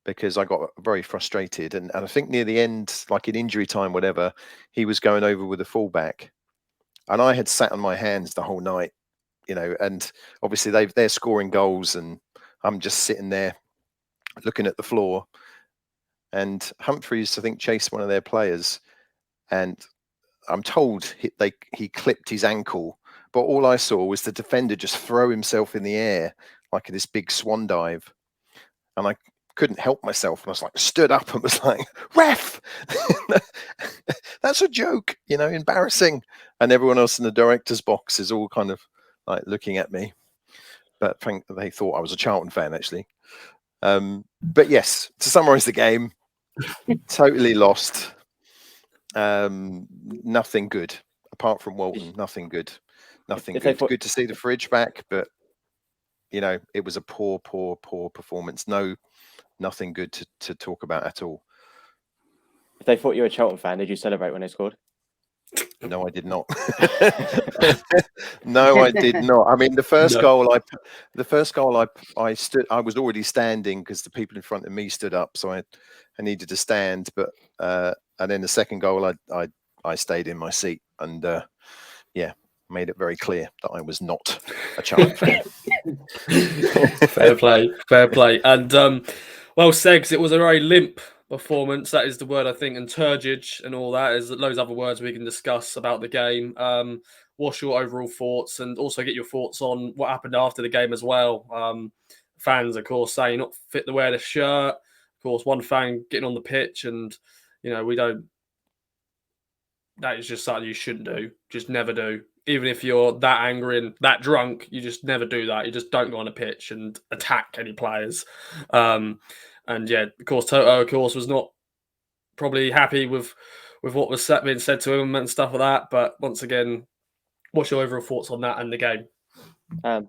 Speaker 2: because I got very frustrated. And I think near the end, like in injury time, whatever, he was going over with the fullback. And I had sat on my hands the whole night, and obviously they're scoring goals, and I'm just sitting there looking at the floor. And Humphreys, I think, chased one of their players, and I'm told he clipped his ankle, but all I saw was the defender just throw himself in the air like this big swan dive, and I couldn't help myself, and I was like stood up and was like, ref, that's a joke, embarrassing. And everyone else in the director's box is all kind of like looking at me, but they thought I was a Charlton fan actually. But yes, to summarize the game, totally lost. Nothing good apart from Walton. Nothing good. Nothing good. Good to see the fridge back, but it was a poor performance. Nothing good to talk about at all.
Speaker 3: If they thought you were a Charlton fan, did you celebrate when they scored?
Speaker 2: No, I did not. No, I did not. I mean, the first goal I stood. I was already standing because the people in front of me stood up, so I needed to stand. But and then the second goal, I stayed in my seat and made it very clear that I was not a Charlton fan.
Speaker 1: Fair play. And well, Seggs, it was a very limp performance. That is the word, I think, and turgid and all that. There's loads of other words we can discuss about the game. What's your overall thoughts, and also get your thoughts on what happened after the game as well? Fans, of course, saying not fit to wear the shirt. Of course, one fan getting on the pitch, and we don't. That is just something you shouldn't do. Just never do. Even if you're that angry and that drunk, you just never do that. You just don't go on a pitch and attack any players. And yeah, of course, Toto, of course, was not probably happy with what was being said to him and stuff like that. But once again, what's your overall thoughts on that and the game?
Speaker 3: I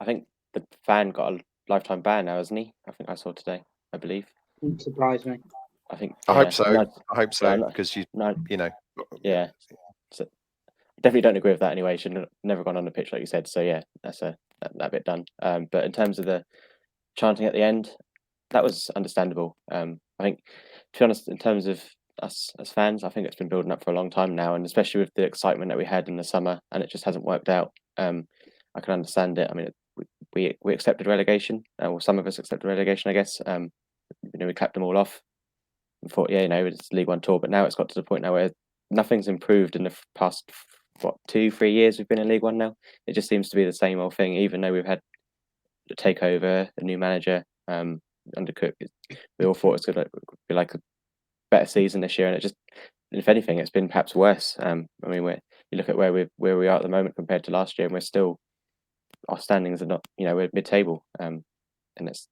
Speaker 3: think the fan got a lifetime ban now, hasn't he? I think I saw today, I believe.
Speaker 4: Wouldn't surprise me.
Speaker 2: I hope so. I hope so because
Speaker 3: Yeah. So, definitely don't agree with that anyway. Should have never gone on the pitch like you said. So yeah, that's that bit done. But in terms of the chanting at the end, that was understandable. I think, to be honest, in terms of us as fans, I think it's been building up for a long time now, and especially with the excitement that we had in the summer, and it just hasn't worked out. I can understand it. I mean, we accepted relegation, or some of us accepted relegation, I guess. We clapped them all off and thought, it's League One tour, but now it's got to the point now where nothing's improved in the past 2-3 years we've been in League One now. It just seems to be the same old thing, even though we've had a takeover, a new manager under Cook. We all thought it's going to be like a better season this year, and it just, if anything, it's been perhaps worse. I mean, you look at where we are at the moment compared to last year, and we're still, our standings are not, we're mid-table, and it's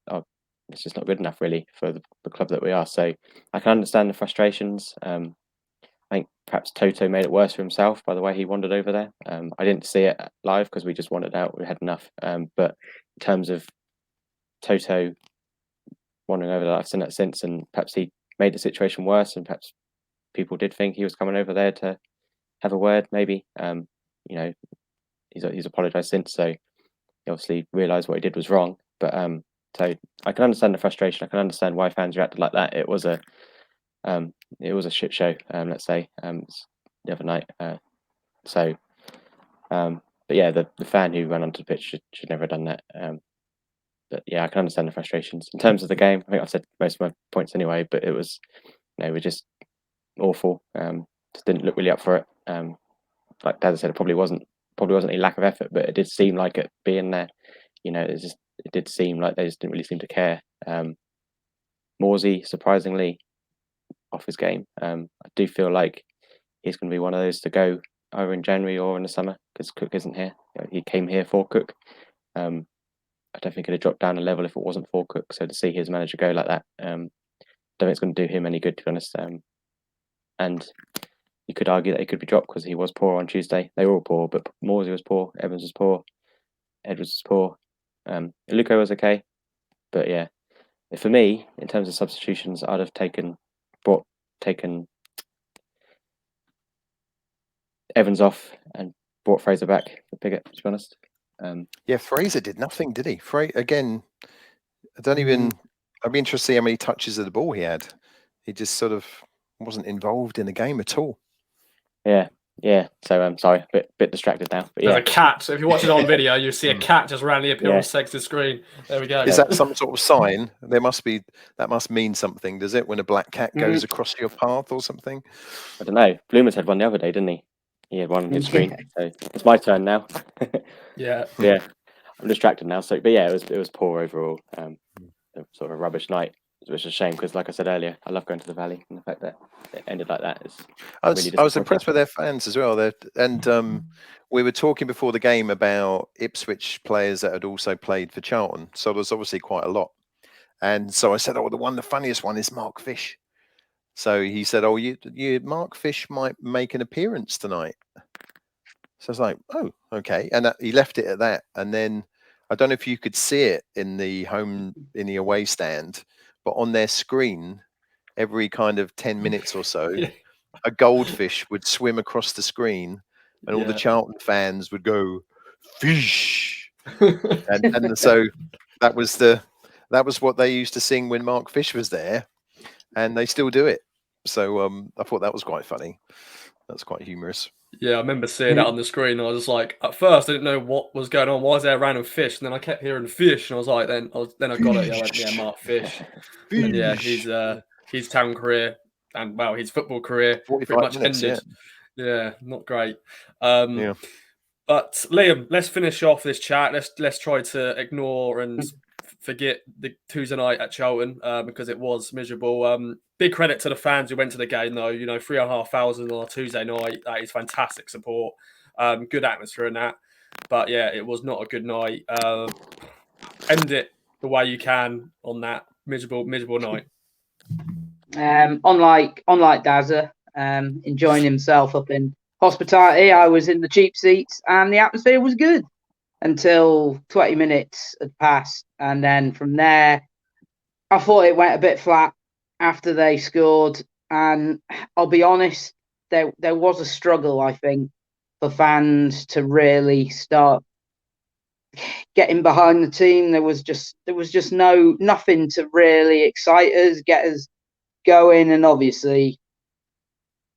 Speaker 3: just not good enough really for the club that we are. So I can understand the frustrations. I think perhaps Toto made it worse for himself by the way he wandered over there. I didn't see it live because we just wandered out. We had enough. But in terms of Toto wandering over there, I've seen that since, and perhaps he made the situation worse, and perhaps people did think he was coming over there to have a word. Maybe he's apologised since, so he obviously realised what he did was wrong. But so I can understand the frustration. I can understand why fans reacted like that. It was a shit show, let's say, the other night. But yeah, the fan who ran onto the pitch should never have done that. But yeah, I can understand the frustrations. In terms of the game, I think I've said most of my points anyway, but it was, we're just awful. Just didn't look really up for it. Like Dazza said, it probably wasn't a lack of effort, but it did seem like it being there. It did seem like they just didn't really seem to care. Morsey, surprisingly, off his game. I do feel like he's going to be one of those to go either in January or in the summer because Cook isn't here. He came here for Cook. I don't think it'd have dropped down a level if it wasn't for Cook. So to see his manager go like that, I don't think it's going to do him any good, to be honest. And you could argue that he could be dropped because he was poor on Tuesday. They were all poor, but Morsey was poor, Evans was poor, Edwards was poor. Luco was okay, but yeah, for me, in terms of substitutions, I'd have taken Evans off and brought Fraser back for Piggott, to be honest.
Speaker 2: Fraser did nothing, did he? Again, I'd be interested to see how many touches of the ball he had. He just sort of wasn't involved in the game at all.
Speaker 3: Yeah. So I'm sorry, bit distracted now. But
Speaker 1: There's a cat. So if you watch it on video, you see a cat just randomly appear on Seggs' screen. There we go.
Speaker 2: Is that some sort of sign? That must mean something, does it? When a black cat goes across your path or something?
Speaker 3: I don't know. Bloomers had one the other day, didn't he? He had one on his screen, so it's my turn now.
Speaker 1: Yeah.
Speaker 3: Yeah, I'm distracted now. So, but yeah, it was poor overall. Sort of a rubbish night, which is a shame because, like I said earlier, I love going to the Valley, and the fact that it ended like that is
Speaker 2: I
Speaker 3: really
Speaker 2: was
Speaker 3: disappointing.
Speaker 2: impressed with their fans as well. And we were talking before the game about Ipswich players that had also played for Charlton. So there's obviously quite a lot. And so I said, "Oh, the funniest one is Mark Fish." So he said, "Oh, you Mark Fish might make an appearance tonight." So I was like, "Oh, okay." And he left it at that. And then I don't know if you could see it in the away stand, but on their screen, every kind of 10 minutes or so, a goldfish would swim across the screen, and all the Charlton fans would go, "Fish!" and so that was what they used to sing when Mark Fish was there, and they still do it. So I thought that was quite funny. That's quite humorous.
Speaker 1: Yeah, I remember seeing that on the screen. And I was just like, at first, I didn't know what was going on. Why is there a random fish? And then I kept hearing fish, and I was like, then I got it. I went, yeah, Mark Fish. And yeah, his town career and his football career pretty much ended. Yeah, not great.
Speaker 2: Yeah.
Speaker 1: But Liam, let's finish off this chat. Let's try to ignore and forget the Tuesday night at Charlton because it was miserable. Big credit to the fans who went to the game, though. 3,500 on a Tuesday night. That is fantastic support. Good atmosphere in that. But yeah, it was not a good night. End it the way you can on that miserable night.
Speaker 4: Unlike Dazza, enjoying himself up in hospitality, I was in the cheap seats and the atmosphere was good until 20 minutes had passed. And then from there, I thought it went a bit flat after they scored. And I'll be honest, there was a struggle, I think, for fans to really start getting behind the team. There was just nothing to really excite us, get us going, and obviously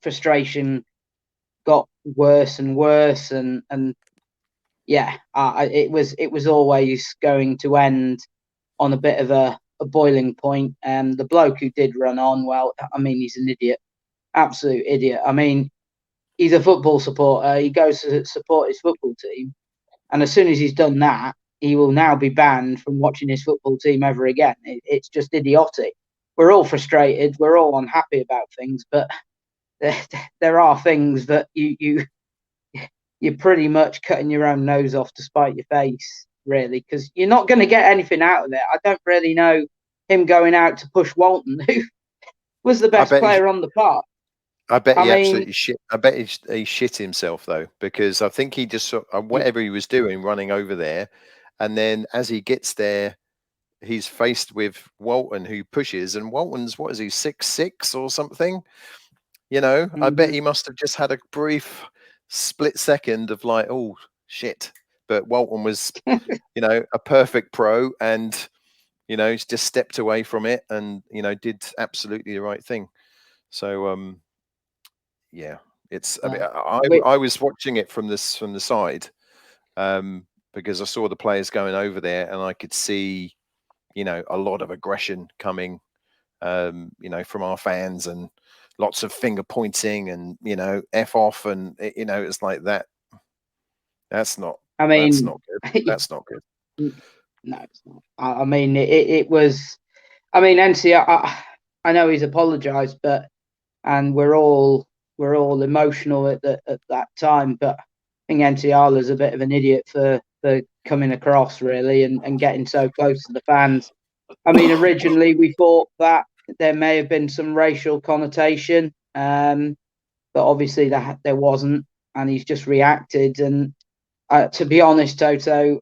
Speaker 4: frustration got worse and worse, and yeah, it was always going to end on a bit of a boiling point. The bloke who did run on, well, I mean, he's an idiot, absolute idiot. I mean, he's a football supporter. He goes to support his football team, and as soon as he's done that, he will now be banned from watching his football team ever again. It's just idiotic. We're all frustrated. We're all unhappy about things, but there are things that you're pretty much cutting your own nose off to spite your face, really, because you're not going to get anything out of it. I don't really know him going out to push Walton, who was the best player on the park.
Speaker 2: I bet he absolutely shit. I bet he shit himself though, because I think he just whatever he was doing, running over there, and then as he gets there, he's faced with Walton, who pushes, and Walton's, what is he, 6'6" or something? I bet he must have just had a brief split second of like, oh shit. But Walton was, a perfect pro, and he's just stepped away from it and did absolutely the right thing. So yeah, it's. I mean, I was watching it from the side because I saw the players going over there, and I could see a lot of aggression coming from our fans, and lots of finger pointing and F off, and it's like that. That's not. I mean, that's not good. That's not good.
Speaker 4: No, it's not. I mean, it was. I mean, NCR. I know he's apologised, and we're all emotional at that time. But I think NCR is a bit of an idiot for coming across really and getting so close to the fans. I mean, originally we thought that there may have been some racial connotation, but obviously there wasn't, and he's just reacted. And to be honest, Toto,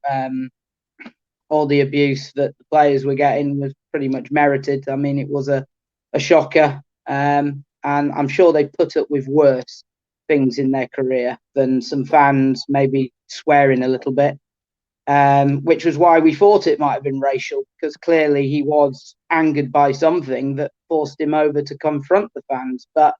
Speaker 4: all the abuse that the players were getting was pretty much merited. I mean, it was a shocker, and I'm sure they put up with worse things in their career than some fans maybe swearing a little bit. Which was why we thought it might have been racial, because clearly he was angered by something that forced him over to confront the fans. But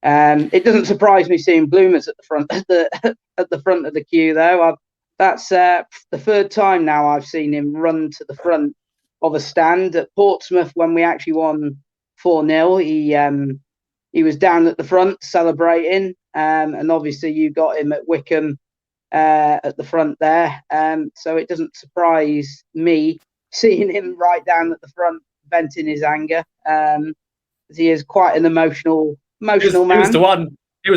Speaker 4: it doesn't surprise me seeing Bloomers at the front at the front of the queue, though. That's the third time now I've seen him run to the front of a stand. At Portsmouth, when we actually won 4-0, he was down at the front celebrating, and obviously you got him at Wycombe at the front there. So it doesn't surprise me seeing him right down at the front venting his anger. He is quite an emotional man.
Speaker 1: He was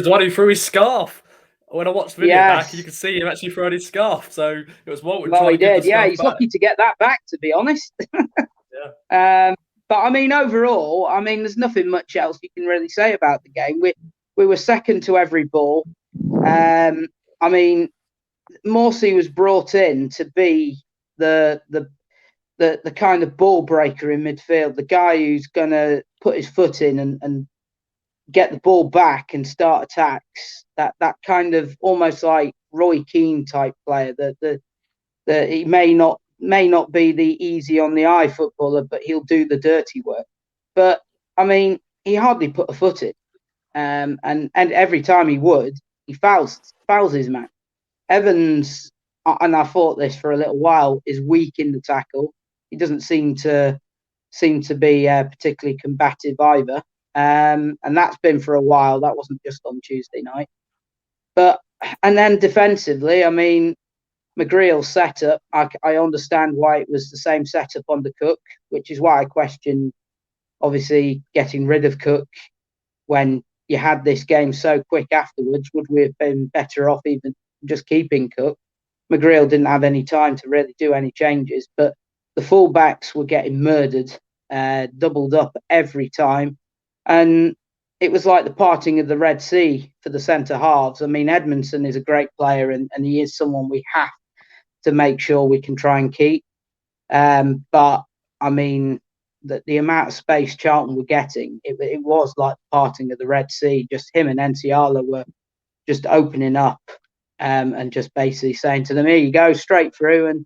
Speaker 1: the one who threw his scarf. When I watched the video back, you could see him actually throwing his scarf. So it was Walton
Speaker 4: well,
Speaker 1: trying
Speaker 4: he
Speaker 1: to give
Speaker 4: did.
Speaker 1: the
Speaker 4: Yeah,
Speaker 1: scarf
Speaker 4: he's
Speaker 1: back.
Speaker 4: lucky to get that back, to be honest.
Speaker 1: Yeah.
Speaker 4: But I mean, overall, I mean, there's nothing much else you can really say about the game. We were second to every ball. I mean, Morsey was brought in to be the kind of ball breaker in midfield, the guy who's going to put his foot in and get the ball back and start attacks. That kind of almost like Roy Keane type player. That he may not be the easy on the eye footballer, but he'll do the dirty work. But I mean, he hardly put a foot in, and every time he would, he fouls his man. Evans, and I thought this for a little while, is weak in the tackle. He doesn't seem to be particularly combative either, and that's been for a while. That wasn't just on Tuesday night. And then defensively, I mean, McGreal's setup, I understand why it was the same setup on the Cook, which is why I question, obviously, getting rid of Cook when you had this game so quick afterwards. Would we have been better off even just keeping Cook? McGreal didn't have any time to really do any changes, but the fullbacks were getting murdered, doubled up every time. And it was like the parting of the Red Sea for the centre halves. I mean, Edmondson is a great player, and he is someone we have to make sure we can try and keep. But I mean, the amount of space Charlton were getting, it was like the parting of the Red Sea. Just him and Nsiala were just opening up and just basically saying to them, here you go, straight through, and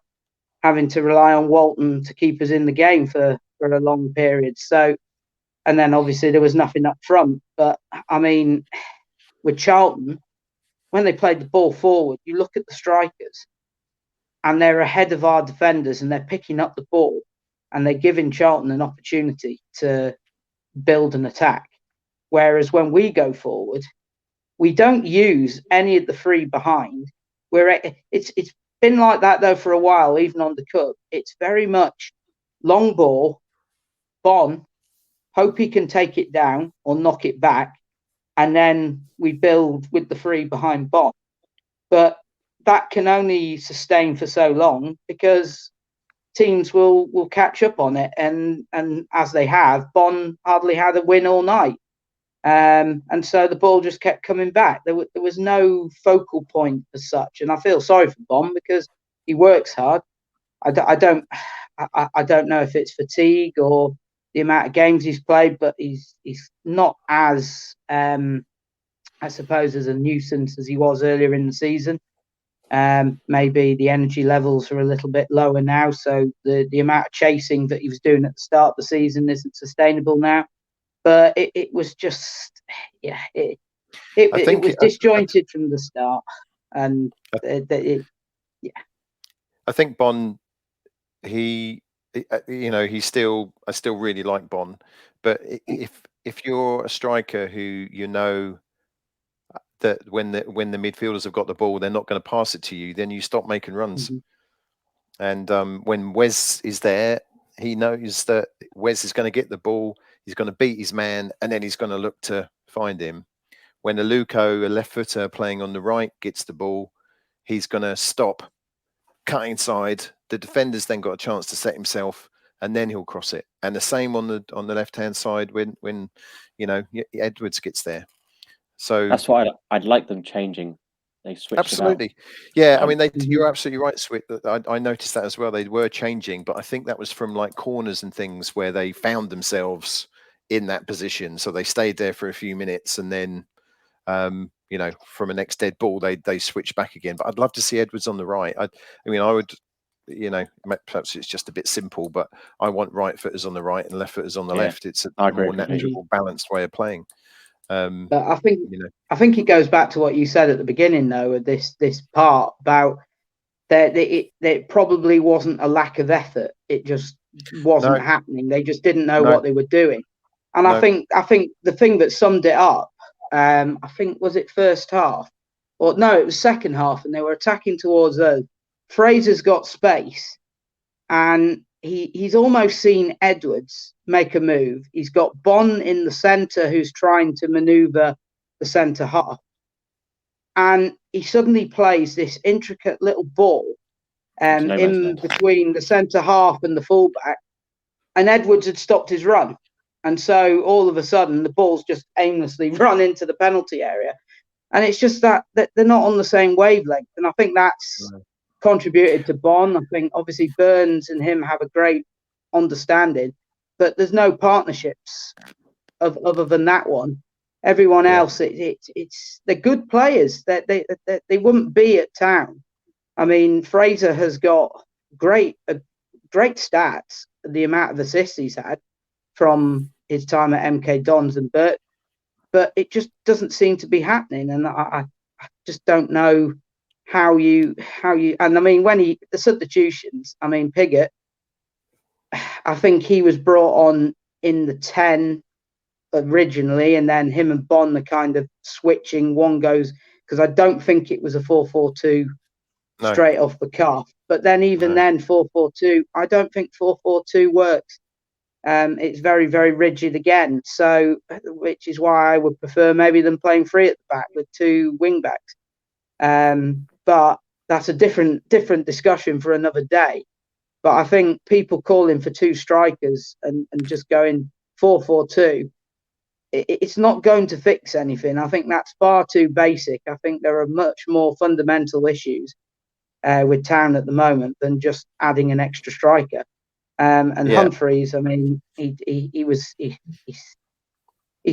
Speaker 4: having to rely on Walton to keep us in the game for a long period. So, and then obviously there was nothing up front. But I mean, with Charlton, when they played the ball forward, you look at the strikers and they're ahead of our defenders and they're picking up the ball and they're giving Charlton an opportunity to build an attack. Whereas when we go forward, we don't use any of the three behind. It's been like that though for a while, even on the Cup. It's very much long ball, Bon, hope he can take it down or knock it back, and then we build with the three behind Bon. But that can only sustain for so long because teams will catch up on it, and as they have, Bon hardly had a win all night. And so the ball just kept coming back. There was no focal point as such, and I feel sorry for Bon because he works hard. I don't know if it's fatigue or the amount of games he's played, but he's not as I suppose as a nuisance as he was earlier in the season. Maybe the energy levels are a little bit lower now, so the amount of chasing that he was doing at the start of the season isn't sustainable now. But it was just, yeah, it was disjointed from the start, and yeah.
Speaker 2: I think Bon, I still really like Bon, but if you're a striker who you know that when the midfielders have got the ball, they're not going to pass it to you, then you stop making runs. Mm-hmm. And when Wes is there, he knows that Wes is going to get the ball. He's going to beat his man, and then he's going to look to find him. When Aluko, a left footer playing on the right, gets the ball, he's going to stop, cut inside. The defender's then got a chance to set himself, and then he'll cross it. And the same on the left hand side when Edwards gets there. So
Speaker 3: that's why I'd like them changing. They switched.
Speaker 2: Absolutely, yeah. I mean, you're absolutely right, Swit. I noticed that as well. They were changing, but I think that was from like corners and things where they found themselves in that position, so they stayed there for a few minutes, and then from a next dead ball they switched back again. But I'd love to see Edwards on the right. I would, perhaps it's just a bit simple, but I want right footers on the right and left footers on the left. It's a more natural, balanced way of playing.
Speaker 4: But I think it goes back to what you said at the beginning, though, of this part about that it probably wasn't a lack of effort. It just wasn't happening. They just didn't know what they were doing. And
Speaker 2: No.
Speaker 4: I think the thing that summed it up, I think, was it first half? Or no, it was second half, and they were attacking towards us. Fraser's got space, and he's almost seen Edwards make a move. He's got Bonn in the centre who's trying to manoeuvre the centre half. And he suddenly plays this intricate little ball in between the centre half and the fullback. And Edwards had stopped his run. And so all of a sudden, the ball's just aimlessly run into the penalty area. And it's just that they're not on the same wavelength. And I think that's contributed to Bonn. I think obviously Burns and him have a great understanding, but there's no partnerships other than that one. Everyone else, it's they're good players. They wouldn't be at Town. I mean, Fraser has got great stats. The amount of assists he's had from his time at MK Dons and Burt, but it just doesn't seem to be happening. And I just don't know how you. And I mean, the substitutions. I mean, Piggott. I think he was brought on in the 10 originally, and then him and Bonn are kind of switching. One goes, because I don't think it was a 4-4-2 straight off the cuff. But then then 4-4-2, I don't think 4-4-2 works. It's very, very rigid again. So, which is why I would prefer maybe them playing 3 at the back with 2 wing backs. But that's a different discussion for another day. But I think people calling for 2 strikers and just going 4-4-2, it's not going to fix anything. I think that's far too basic. I think there are much more fundamental issues with Town at the moment than just adding an extra striker. Humphreys, I mean, he's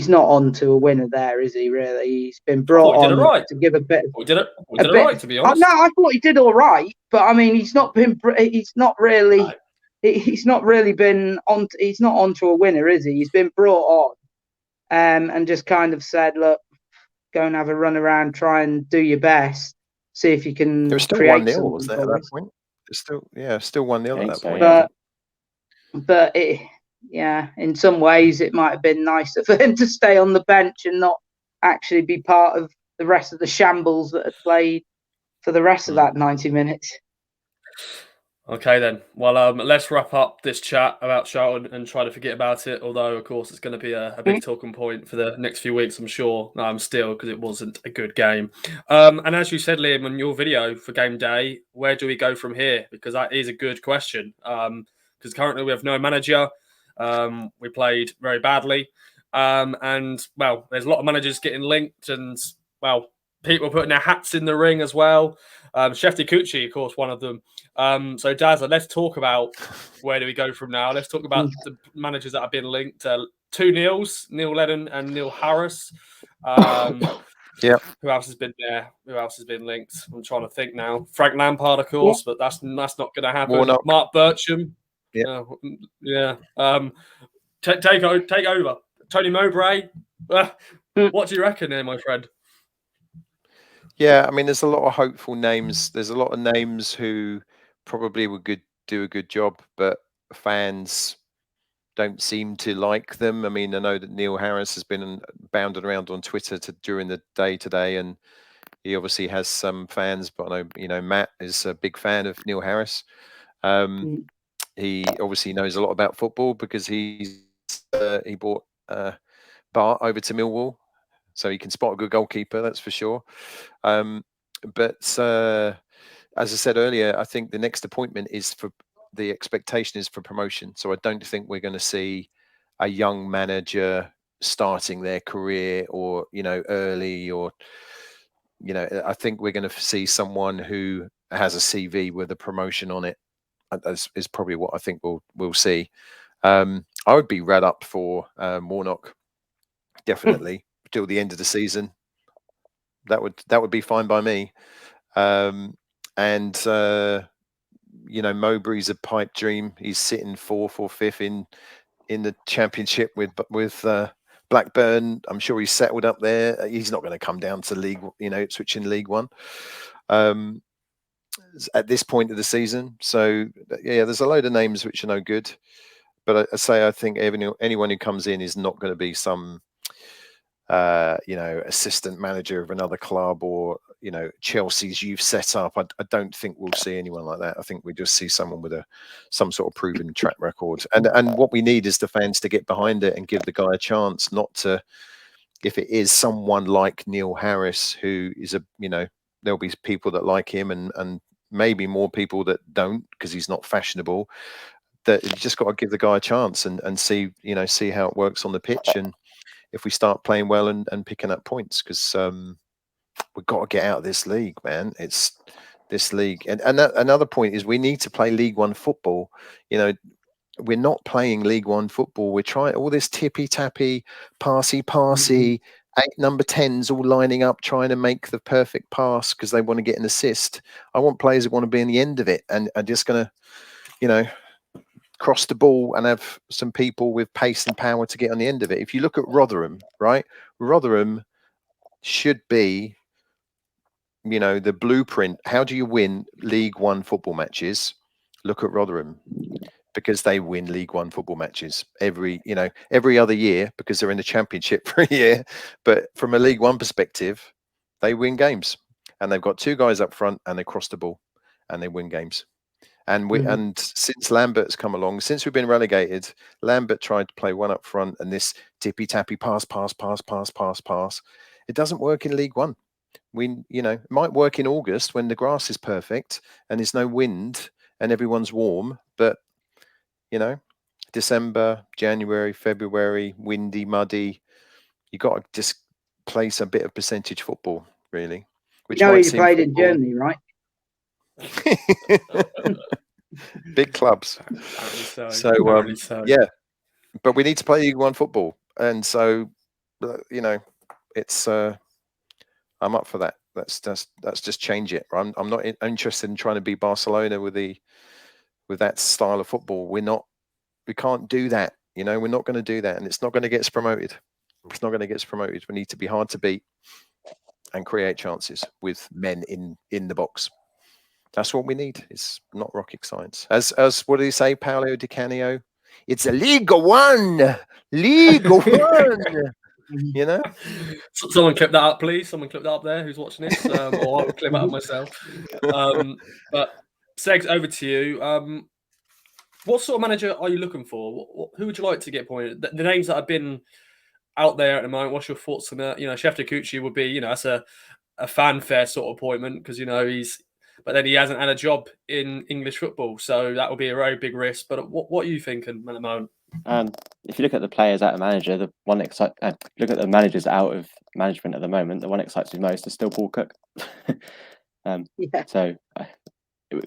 Speaker 4: not on to a winner there, is he? Really, he's been brought on to give a bit.
Speaker 1: We did it right, to be honest.
Speaker 4: No, I thought he did all right, but I mean, he's not really been on. He's not on to a winner, is he? He's been brought on, and just kind of said, look, go and have a run around, try and do your best, see if you can.
Speaker 2: There was still 1-0, was there, at that point? Still 1-0 at that point.
Speaker 4: But in some ways, it might have been nicer for him to stay on the bench and not actually be part of the rest of the shambles that had played for the rest of that 90 minutes.
Speaker 1: Okay, then. Well, let's wrap up this chat about Charlton and try to forget about it. Although, of course, it's going to be a big talking point for the next few weeks, I'm sure. Still, because it wasn't a good game. And as you said, Liam, on your video for game day, where do we go from here? Because that is a good question. Because currently we have no manager. We played very badly. And, well, there's a lot of managers getting linked and, well, people putting their hats in the ring as well. Shefty Kuchi, of course, one of them. So, Dazza, let's talk about where do we go from now. Let's talk about the managers that have been linked. 2 Neils, Neil Lennon and Neil Harris. Who else has been there? Who else has been linked? I'm trying to think now. Frank Lampard, of course, but that's not going to happen.
Speaker 2: Warnock.
Speaker 1: Mark Bircham. Take over. Tony Mowbray. What do you reckon there, my friend?
Speaker 2: Yeah, I mean, there's a lot of hopeful names. There's a lot of names who probably would do a good job, but fans don't seem to like them. I mean, I know that Neil Harris has been bounded around on Twitter during the day today, and he obviously has some fans. But I know, Matt is a big fan of Neil Harris. He obviously knows a lot about football because he bought Bart over to Millwall, so he can spot a good goalkeeper, that's for sure. But as I said earlier, I think the next appointment the expectation is for promotion. So I don't think we're going to see a young manager starting their career or, early or, I think we're going to see someone who has a CV with a promotion on it. Is probably what I think we'll see. I would be read up for Warnock, definitely till the end of the season. That would be fine by me. Mowbray's a pipe dream. He's sitting 4th or 5th in the championship with Blackburn. I'm sure he's settled up there. He's not going to come down to League, switching League One at this point of the season. So yeah, there's a load of names which are no good. But I think anyone who comes in is not going to be some assistant manager of another club, or Chelsea's youth set up. I don't think we'll see anyone like that. I think we just see someone with some sort of proven track record. And what we need is the fans to get behind it and give the guy a chance, not to. If it is someone like Neil Harris, who is there'll be people that like him and maybe more people that don't, because he's not fashionable. That you just got to give the guy a chance and see how it works on the pitch, and if we start playing well and picking up points, because we've got to get out of this league, man. It's this league, and another point is we need to play League One football. We're not playing League One football. We're trying all this tippy tappy, passy, 8 number 10s all lining up, trying to make the perfect pass because they want to get an assist. I want players who want to be in the end of it and are just going to, cross the ball and have some people with pace and power to get on the end of it. If you look at Rotherham, right? Rotherham should be, the blueprint. How do you win League One football matches? Look at Rotherham. Because they win League One football matches every other year, because they're in the Championship for a year. But from a League One perspective, they win games, and they've got 2 guys up front, and they cross the ball, and they win games. And and since Lambert's come along, since we've been relegated, Lambert tried to play one up front and this tippy tappy pass. It doesn't work in League One. It might work in August when the grass is perfect and there's no wind and everyone's warm, but December, January, February, windy, muddy. You got to just play some bit of percentage football, really.
Speaker 4: Which he played in Germany, right?
Speaker 2: Big clubs. So yeah, but we need to play League One football, and so it's I'm up for that. Let's just change it. I'm not interested in trying to be Barcelona with that style of football. We can't do that. We're not going to do that, and it's not going to get us promoted. It's not going to get us promoted. We need to be hard to beat and create chances with men in the box. That's what we need. It's not rocket science. As what did he say, Paolo Di Canio? It's a League One. League One.
Speaker 1: Someone clip that up, please. Someone clip that up there. Who's watching this? Or I'll clip it up myself. But Seggs, over to you. What sort of manager are you looking for? Who would you like to get appointed? The names that have been out there at the moment. What's your thoughts on that? Sheffield Kucci would be, that's a fanfare sort of appointment, because but then he hasn't had a job in English football, so that would be a very big risk. But what are you thinking at the moment?
Speaker 3: If you look at the players out of manager, look at the managers out of management at the moment, the one that excites me most is still Paul Cook. So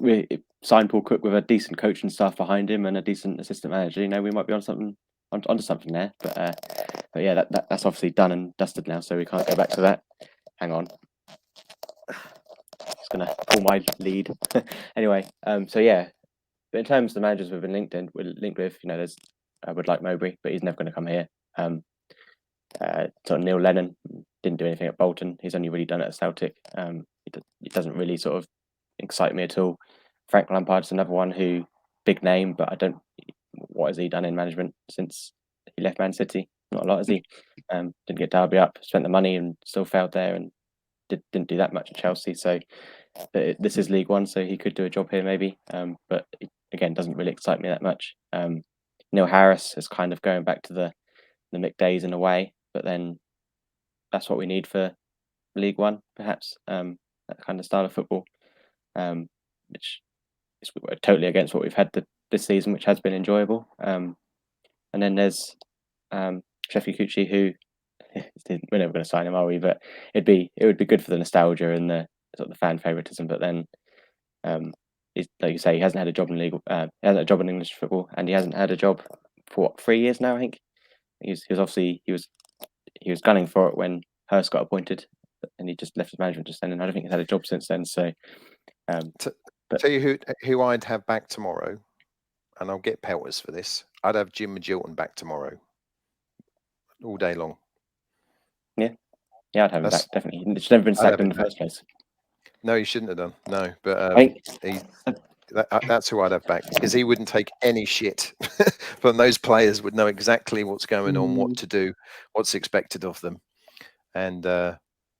Speaker 3: we signed Paul Cook with a decent coaching staff behind him and a decent assistant manager. We might be onto something there. But yeah, that's obviously done and dusted now, so we can't go back to that. Hang on. Just gonna pull my lead. Anyway, so yeah. But in terms of the managers we've been linked with, there's I would like Mowbray, but he's never going to come here. So Neil Lennon didn't do anything at Bolton. He's only really done it at Celtic. He doesn't really sort of excite me at all. Frank Lampard's another one who big name, but I don't. What has he done in management since he left Man City? Not a lot, has he? Didn't get Derby up, spent the money and still failed there, and didn't do that much at Chelsea. So this is League One, so he could do a job here maybe. But it, again, doesn't really excite me that much. Neil Harris is kind of going back to the Mick days in a way, but then that's what we need for League One, perhaps. That kind of style of football, which is totally against what we've had this season, which has been enjoyable. And then there's Sheffield Kucci, who we're never going to sign him, are we? But it would be good for the nostalgia and the sort of the fan favoritism. But then, like you say, he hasn't had a job in he hasn't had a job in English football, and he hasn't had a job for 3 years now. I think he was gunning for it when Hurst got appointed, and he just left his management just then, and I don't think he's had a job since then. So,
Speaker 2: tell you who I'd have back tomorrow, and I'll get pelters for this. I'd have Jim Magilton back tomorrow, all day long.
Speaker 3: Yeah, I'd have him back, definitely. He should never been sacked in the first place.
Speaker 2: No, he shouldn't have done. No, but That's who I'd have back, because he wouldn't take any shit from those players. Would know exactly what's going on, what to do, what's expected of them, and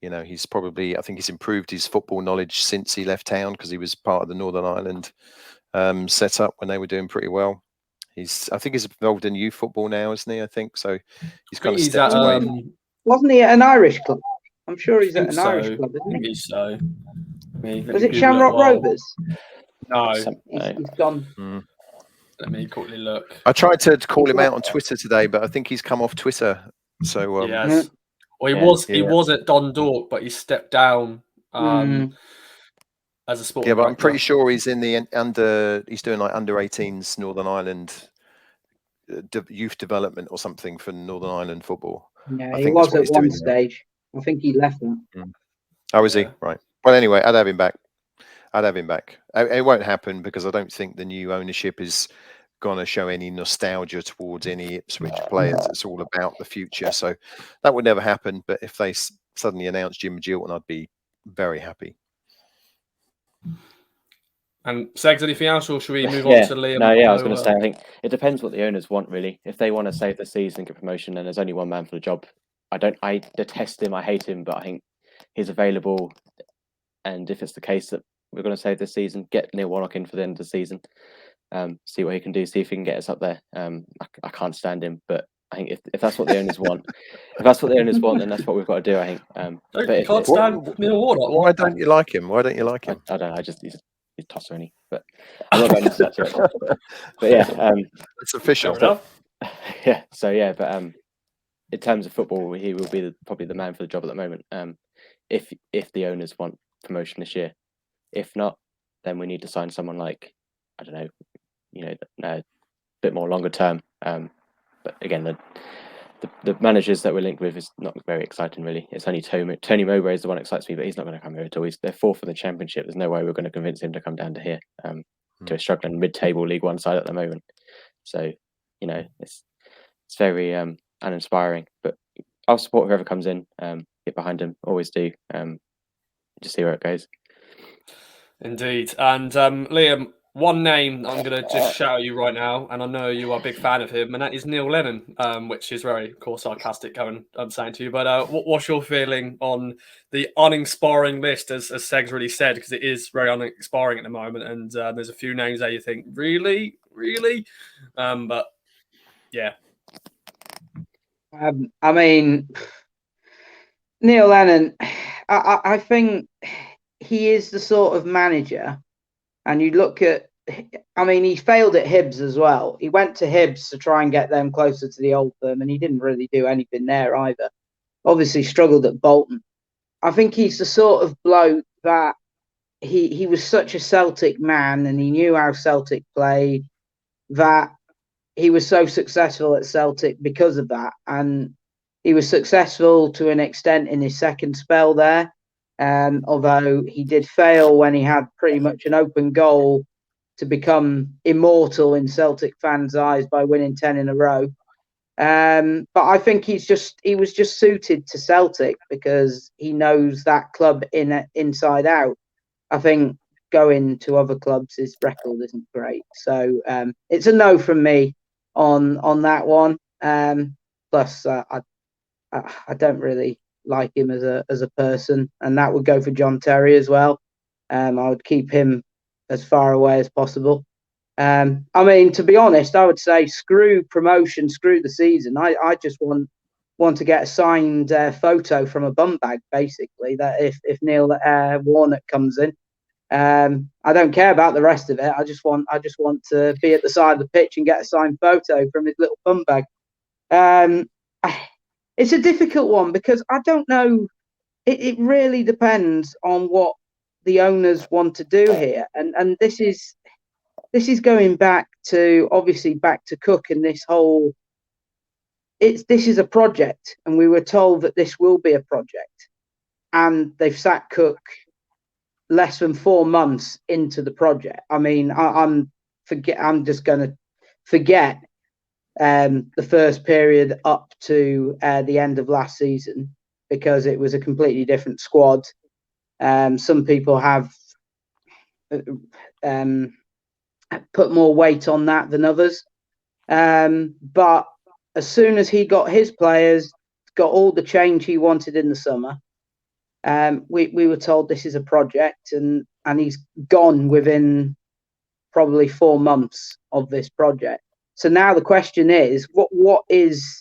Speaker 2: you know, he's probably, I think he's improved his football knowledge since he left town, because he was part of the Northern Ireland setup when they were doing pretty well. I think he's involved in youth football now, isn't he? I think so. He's kind of stepped away.
Speaker 4: Wasn't he at an Irish club? I'm sure he's at an
Speaker 1: so.
Speaker 4: Irish club, isn't he?
Speaker 1: So.
Speaker 4: Was it Shamrock Rovers?
Speaker 1: No.
Speaker 4: He's gone.
Speaker 1: Let me quickly look.
Speaker 2: I tried to call him out on Twitter today, but I think he's come off Twitter. So
Speaker 1: yes. Well, he was at Dundalk, but he stepped down as a sport.
Speaker 2: Yeah, but I'm pretty sure he's in the he's doing like under 18s Northern Ireland youth development or something for Northern Ireland football.
Speaker 4: Yeah, he was at one stage. I think he left them.
Speaker 2: Oh, is he? Right. Well, anyway, I'd have him back. It won't happen, because I don't think the new ownership is going to show any nostalgia towards any Ipswich players. It's all about the future. So that would never happen. But if they suddenly announce Jim Gilton, I'd be very happy.
Speaker 1: And Seggs, anything else, or should we move on to Liam?
Speaker 3: No, I was going to say, I think it depends what the owners want, really. If they want to save the season, get promotion, then there's only one man for the job. I detest him, I hate him, but I think he's available. And if it's the case that we're going to save this season, get Neil Warnock in for the end of the season, see what he can do, see if he can get us up there. I can't stand him, but I think if that's what the owners want, then that's what we've got to do. I think.
Speaker 1: You can't stand Neil Warnock.
Speaker 2: Why don't you like him? I don't know.
Speaker 3: He's tosser, any, but I'm not going into that too much. But yeah,
Speaker 2: it's official.
Speaker 3: Yeah. So yeah, but in terms of football, he will be probably the man for the job at the moment. If the owners want promotion this year, if not, then we need to sign someone like, I don't know, a bit more longer term. But again, the managers that we're linked with is not very exciting, really. It's only Tony Mowbray is the one that excites me, but he's not going to come here at all. They're fourth in the Championship. There's no way we're going to convince him to come down to here, to a struggling mid-table League One side at the moment. So, it's very uninspiring. But I'll support whoever comes in. Get behind him, always do. Just see where it goes.
Speaker 1: Indeed. And Liam, one name I'm going to just shout at you right now, and I know you are a big fan of him, and that is Neil Lennon, which is very, of course, sarcastic going, I'm saying to you. But what's your feeling on the uninspiring list, as Seggs really said, because it is very uninspiring at the moment, and there's a few names there you think, really? But, yeah.
Speaker 4: I mean, Neil Lennon, I think he is the sort of manager, and you look at, I mean, he failed at Hibs as well. He went to Hibs to try and get them closer to the old firm, and he didn't really do anything there either. Obviously struggled at Bolton. I think he's the sort of bloke that he was such a Celtic man, and he knew how Celtic played, that he was so successful at Celtic because of that. And he was successful to an extent in his second spell there. Although he did fail when he had pretty much an open goal to become immortal in Celtic fans' eyes by winning 10 in a row. But I think he was just suited to Celtic because he knows that club inside out. I think going to other clubs, his record isn't great. So it's a no from me on that one. Plus, I don't really like him as a person, and that would go for John Terry as well. I would keep him as far away as possible. I mean, to be honest, I would say screw promotion, screw the season. I just want to get a signed photo from a bum bag, basically. That if Neil Warnock comes in, I don't care about the rest of it. I just want to be at the side of the pitch and get a signed photo from his little bum bag. It's a difficult one because I don't know. It really depends on what the owners want to do here, and this is going back to Cook and this whole. This is a project, and we were told that this will be a project, and they've sacked Cook less than 4 months into the project. I mean, I'm just going to forget the first period up to the end of last season because it was a completely different squad. Some people have put more weight on that than others. But as soon as he got his players, got all the change he wanted in the summer, we were told this is a project, and he's gone within probably 4 months of this project. So now the question is, what is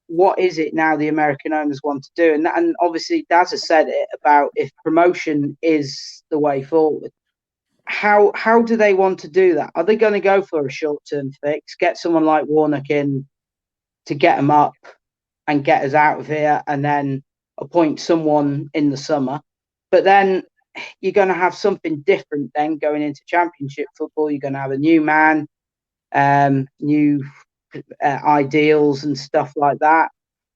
Speaker 4: it now the American owners want to do? And obviously Dazza said it about if promotion is the way forward. How do they want to do that? Are they going to go for a short-term fix, get someone like Warnock in to get them up and get us out of here, and then appoint someone in the summer? But then you're going to have something different then going into Championship football. You're going to have a new man, new ideals and stuff like that.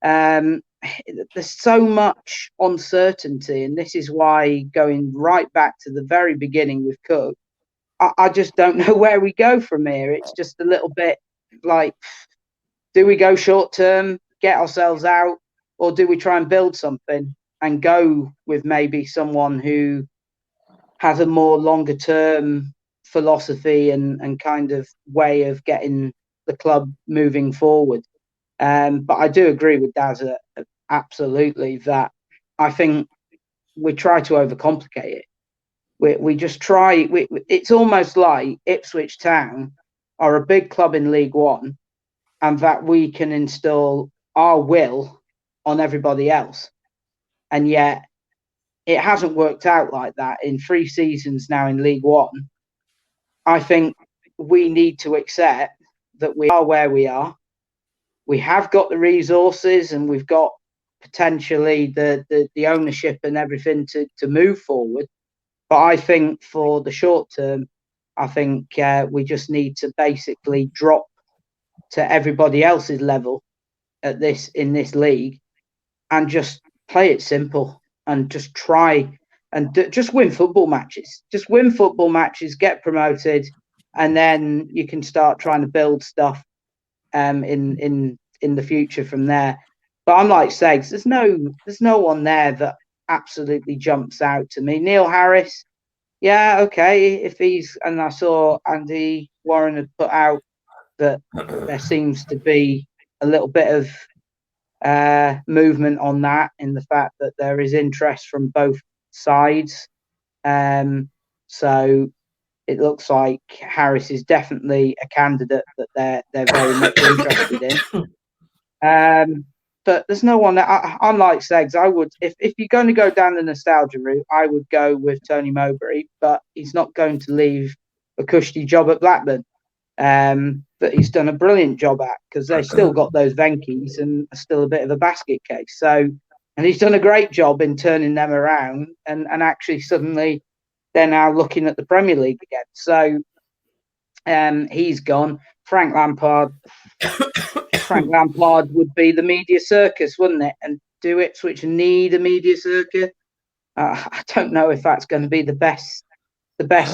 Speaker 4: There's so much uncertainty, and this is why, going right back to the very beginning with Cook, I just don't know where we go from here. It's just a little bit like, do we go short term, get ourselves out, or do we try and build something and go with maybe someone who has a more longer term philosophy and kind of way of getting the club moving forward? But I do agree with Dazza absolutely that I think we try to overcomplicate it. We just try. It's almost like Ipswich Town are a big club in League One, and that we can install our will on everybody else. And yet it hasn't worked out like that in 3 seasons now in League One. I think we need to accept that we are where we are. We have got the resources, and we've got potentially the ownership and everything to move forward. But I think for the short term, I think we just need to basically drop to everybody else's level in this league, and just play it simple, and just try and just win football matches. Just win football matches, get promoted, and then you can start trying to build stuff in the future from there. But I'm like Seggs, there's no one there that absolutely jumps out to me. Neil Harris, yeah, okay, if he's, and I saw Andy Warren had put out that there seems to be a little bit of movement on that, in the fact that there is interest from both sides. So it looks like Harris is definitely a candidate that they're very much interested in. But there's no one that I'm like Seggs. I would, if you're going to go down the nostalgia route, I would go with Tony Mowbray, but he's not going to leave a cushy job at Blackburn. But he's done a brilliant job at, because they've still got those Venkies and are still a bit of a basket case. So, and he's done a great job in turning them around, and actually suddenly they're now looking at the Premier League again. So he's gone. Frank Lampard would be the media circus, wouldn't it? And do Ipswich need a media circus? I don't know if that's going to be the best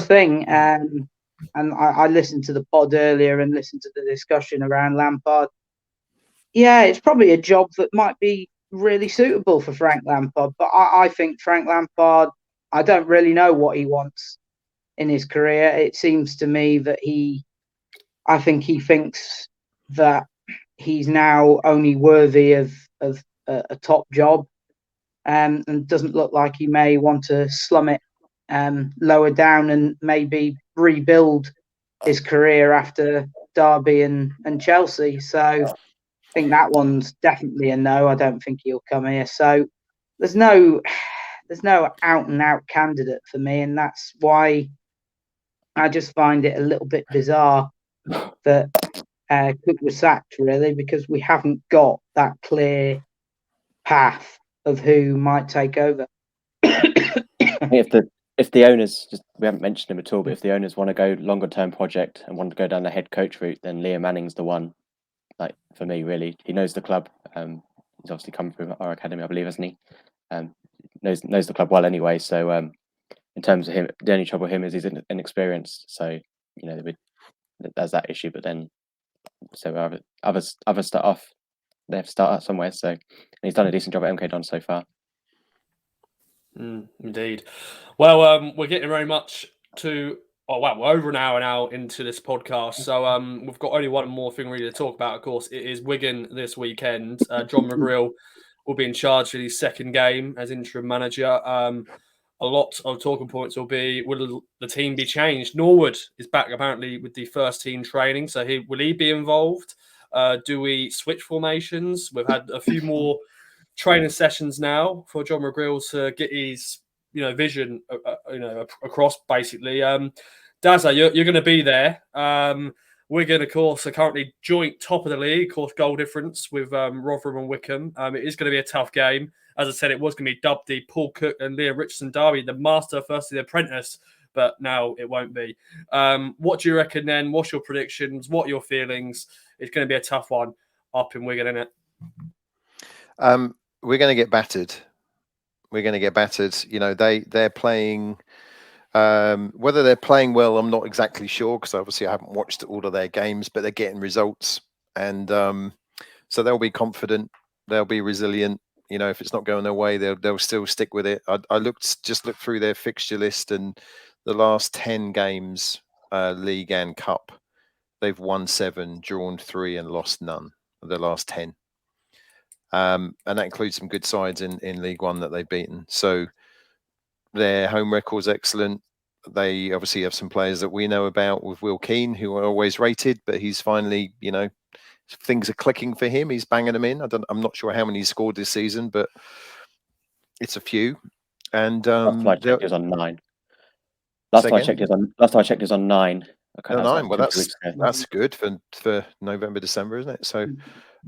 Speaker 4: thing. And I listened to the pod earlier and listened to the discussion around Lampard. Yeah, it's probably a job that might be really suitable for Frank Lampard. But I think Frank Lampard, I don't really know what he wants in his career. It seems to me that I think he thinks that he's now only worthy of a top job, and doesn't look like he may want to slum it lower down and maybe rebuild his career after Derby and Chelsea. So I think that one's definitely a no. I don't think he'll come here. So there's no out and out candidate for me, and that's why I just find it a little bit bizarre that Cook was sacked, really, because we haven't got that clear path of who might take over.
Speaker 3: If the owners, we haven't mentioned him at all, but if the owners want to go longer term project and want to go down the head coach route, then Liam Manning's the one. Like, for me, really, he knows the club. He's obviously come from our academy, I believe, hasn't he? Knows the club well anyway. So in terms of him, the only trouble with him is he's inexperienced. So there's that issue. But then, so others start off. They have to start out somewhere. So and he's done a decent job at MK Don so far.
Speaker 1: Indeed. Well, we're getting very much to Oh wow, we're over an hour now into this podcast, so we've got only one more thing really to talk about. Of course, it is Wigan this weekend. John McGreal will be in charge for his second game as interim manager. A lot of talking points will be: will the team be changed? Norwood is back apparently with the first team training, so will he be involved? Do we switch formations? We've had a few more training sessions now for John McGreal to get his vision across basically. Dazza, you're going to be there. Wigan, of course, are currently joint top of the league, of course, goal difference with Rotherham and Wickham. It is going to be a tough game. As I said, it was going to be dubbed the Paul Cook and Liam Richardson derby, the master versus the apprentice, but now it won't be. What do you reckon then? What's your predictions? What are your feelings? It's going to be a tough one up in Wigan, isn't it?
Speaker 2: We're going to get battered. We're going to get battered. They're playing. Whether they're playing well, I'm not exactly sure because obviously I haven't watched all of their games, but they're getting results, and so they'll be confident. They'll be resilient. If it's not going their way, they'll still stick with it. I looked through their fixture list, and the last 10 games, league and cup, they've won 7, drawn 3, and lost none of the last 10. And that includes some good sides in League One that they've beaten. So their home record's excellent. They obviously have some players that we know about with Will Keane, who are always rated, but he's finally, things are clicking for him. He's banging them in. I'm not sure how many he's scored this season, but it's a few. And
Speaker 3: last time I checked, it was on 9. Last time I checked, it was on 9. Okay,
Speaker 2: 9. Well, that's good for November, December, isn't it? So,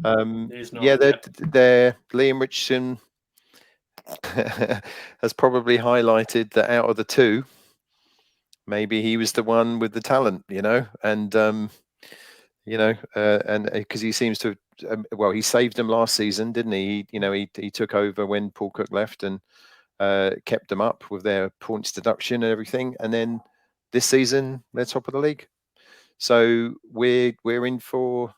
Speaker 2: they're Liam Richardson has probably highlighted that out of the two, maybe he was the one with the talent, and and because he seems to, he saved them last season, didn't he? He took over when Paul Cook left and kept them up with their points deduction and everything, and then this season they're top of the league. So we're in for,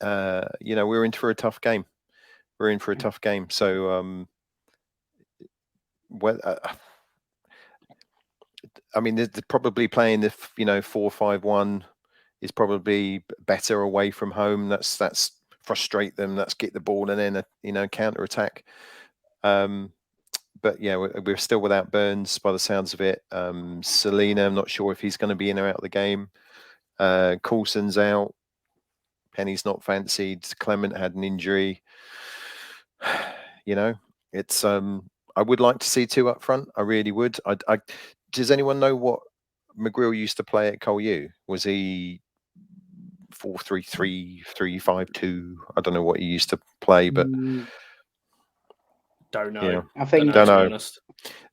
Speaker 2: we're in for a tough game. We're in for a tough game. So they're probably playing the 4-5-1 is probably better away from home. That's frustrate them. That's get the ball and then counter attack. But yeah, we're still without Burns by the sounds of it. Selena, I'm not sure if he's going to be in or out of the game. Coulson's out. Penny's not fancied. Clement had an injury. It's I would like to see 2 up front. I really would. Does anyone know what McGreal used to play at KOA? Was he 4-3-3, 3-5-2? I don't know what he used to play, but
Speaker 1: don't know.
Speaker 2: Yeah.
Speaker 4: I think
Speaker 2: don't know.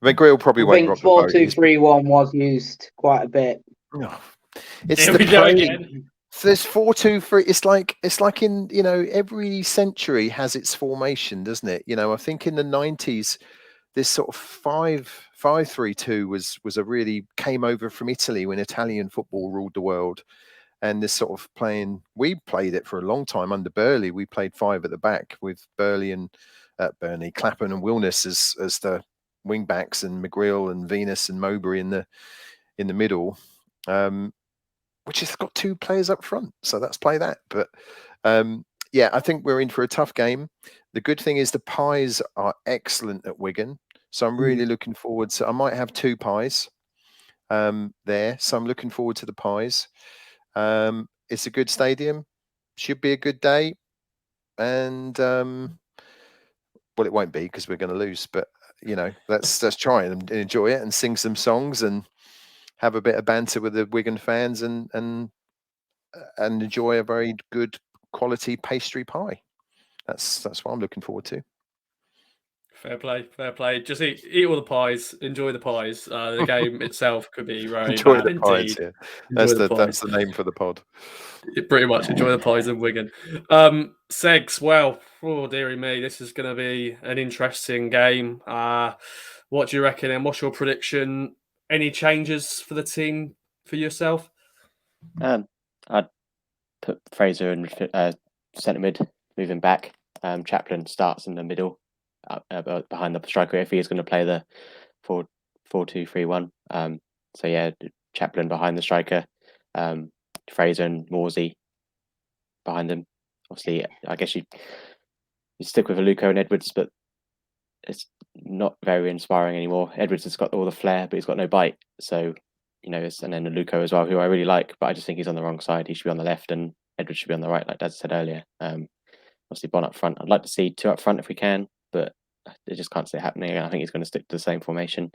Speaker 2: McGreal probably won't rock the boat.
Speaker 4: 4-2-3-1 was used quite a bit.
Speaker 2: No. It's
Speaker 1: Here
Speaker 2: the
Speaker 1: we go
Speaker 2: play.
Speaker 1: again.
Speaker 2: There's 4-2-3. It's like in every century has its formation, doesn't it? I think in the 90s this sort of 5-3-2 was a really came over from Italy when Italian football ruled the world, and this sort of we played it for a long time under Burley. We played 5 at the back with Burley and Clapham and Wilness as the wing backs, and McGreal and Venus and Mowbray in the middle. Which has got 2 players up front, so let's play that. But I think we're in for a tough game. The good thing is the pies are excellent at Wigan, so I'm really looking forward to. I might have 2 pies there, so I'm looking forward to the pies. It's a good stadium, should be a good day, and it won't be because we're going to lose. But let's try and enjoy it and sing some songs and have a bit of banter with the Wigan fans and enjoy a very good quality pastry pie. That's what I'm looking forward to.
Speaker 1: Fair play. Just eat all the pies, enjoy the pies. The game itself could be very
Speaker 2: Enjoy
Speaker 1: bad
Speaker 2: the pies,
Speaker 1: indeed.
Speaker 2: yeah.
Speaker 1: That's
Speaker 2: the name for the pod.
Speaker 1: Pretty much enjoy the pies in Wigan. Seggs, well, oh dearie me, this is going to be an interesting game. What do you reckon, and what's your prediction? Any changes for the team for yourself?
Speaker 3: I'd put Fraser in centre mid, moving back. Chaplin starts in the middle, behind the striker if he is going to play the 4-2-3-1. So yeah, Chaplin behind the striker, Fraser and Morsey behind them. Obviously, I guess you stick with Aluko and Edwards, but it's not very inspiring anymore. Edwards has got all the flair, but he's got no bite. So, and then Aluko as well, who I really like, but I just think he's on the wrong side. He should be on the left, and Edwards should be on the right, like Dazza said earlier. Obviously, Bon up front. I'd like to see 2 up front if we can, but I just can't see it happening. I think he's going to stick to the same formation.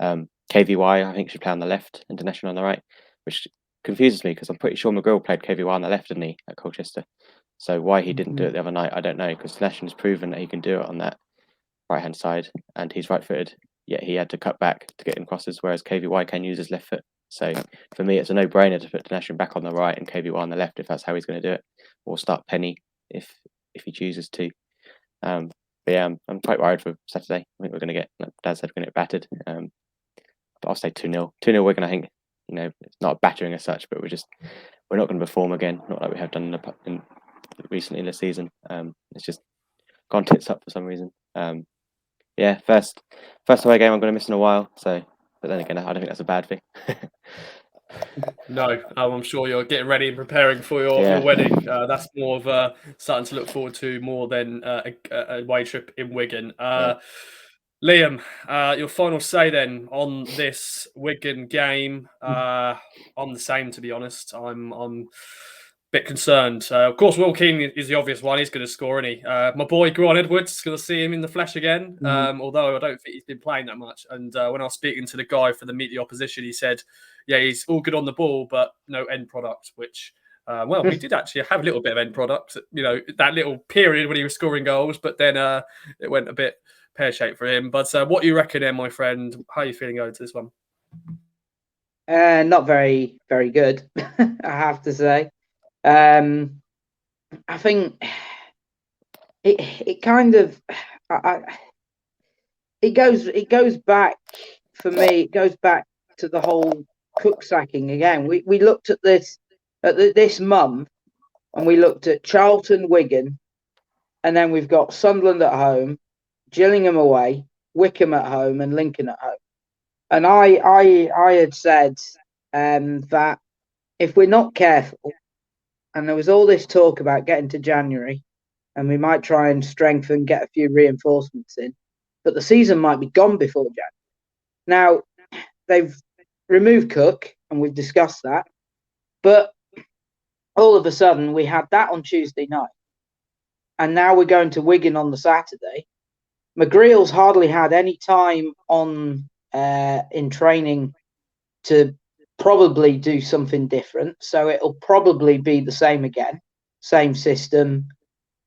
Speaker 3: KVY, I think, should play on the left, International on the right, which confuses me because I'm pretty sure McGrill played KVY on the left, didn't he, at Colchester? So why he didn't do it the other night, I don't know, because International's proven that he can do it on that right-hand side, and he's right-footed, yet he had to cut back to get in crosses, whereas KVY can use his left foot. So for me, it's a no-brainer to put International back on the right and KVY on the left if that's how he's going to do it, or start Penny if he chooses to. But yeah, I'm quite worried for Saturday. I think we're going to get, like Dad said, we're going to get battered. But I'll say 2-0. 2-0 Wigan, I think. It's not battering as such, but we're not going to perform again, not like we have done recently in the season. It's just gone tits up for some reason. Yeah, first away game I'm going to miss in a while. So, but then again, I don't think that's a bad thing.
Speaker 1: No, I'm sure you're getting ready and preparing for your wedding. That's more of something to look forward to more than a away trip in Wigan. Liam, your final say then on this Wigan game. I'm the same, to be honest. I'm a bit concerned. Of course, Will Keane is the obvious one. He's going to score, isn't he? My boy, Grant Edwards, going to see him in the flesh again, although I don't think he's been playing that much. And when I was speaking to the guy for the Meet the Opposition, he said, yeah, he's all good on the ball, but no end product, which, he did actually have a little bit of end product, that little period when he was scoring goals, but then it went a bit pear-shaped for him. But what do you reckon then, my friend? How are you feeling going to this one?
Speaker 4: Not very, very good, I have to say. I think it kind of it goes back for me. It goes back to the whole Cook sacking again. We looked at this this month, and we looked at Charlton, Wigan, and then we've got Sunderland at home, Gillingham away, Wickham at home, and Lincoln at home. And I had said that if we're not careful, and there was all this talk about getting to January, and we might try and strengthen, get a few reinforcements in, but the season might be gone before January. Now, they've removed Cook, and we've discussed that, but all of a sudden we had that on Tuesday night, and now we're going to Wigan on the Saturday. McGreal's hardly had any time on in training to probably do something different, so it'll probably be the same again, same system.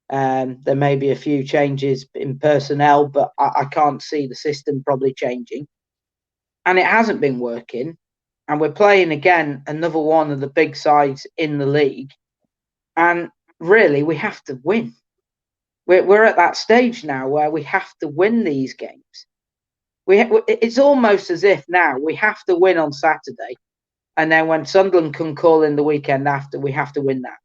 Speaker 4: There may be a few changes in personnel, but I can't see the system probably changing. And it hasn't been working, and we're playing again another one of the big sides in the league, and really we have to win. We're at that stage now where we have to win these games. It's almost as if now we have to win on Saturday, and then when Sunderland can call in the weekend after, we have to win that.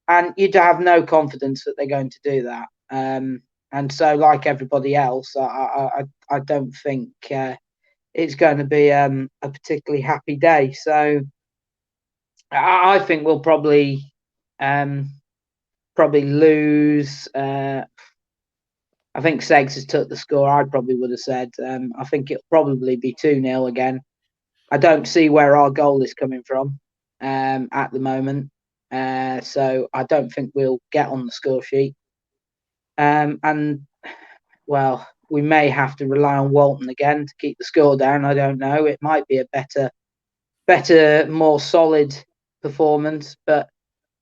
Speaker 4: And you'd have no confidence that they're going to do that. And so, like everybody else, I don't think it's going to be a particularly happy day. So I think we'll probably lose. I think Seggs has took the score. I probably would have said. I think it'll probably be 2-0 again. I don't see where our goal is coming from at the moment. So I don't think we'll get on the score sheet. And, well, we may have to rely on Walton again to keep the score down. I don't know. It might be a better, more solid performance. But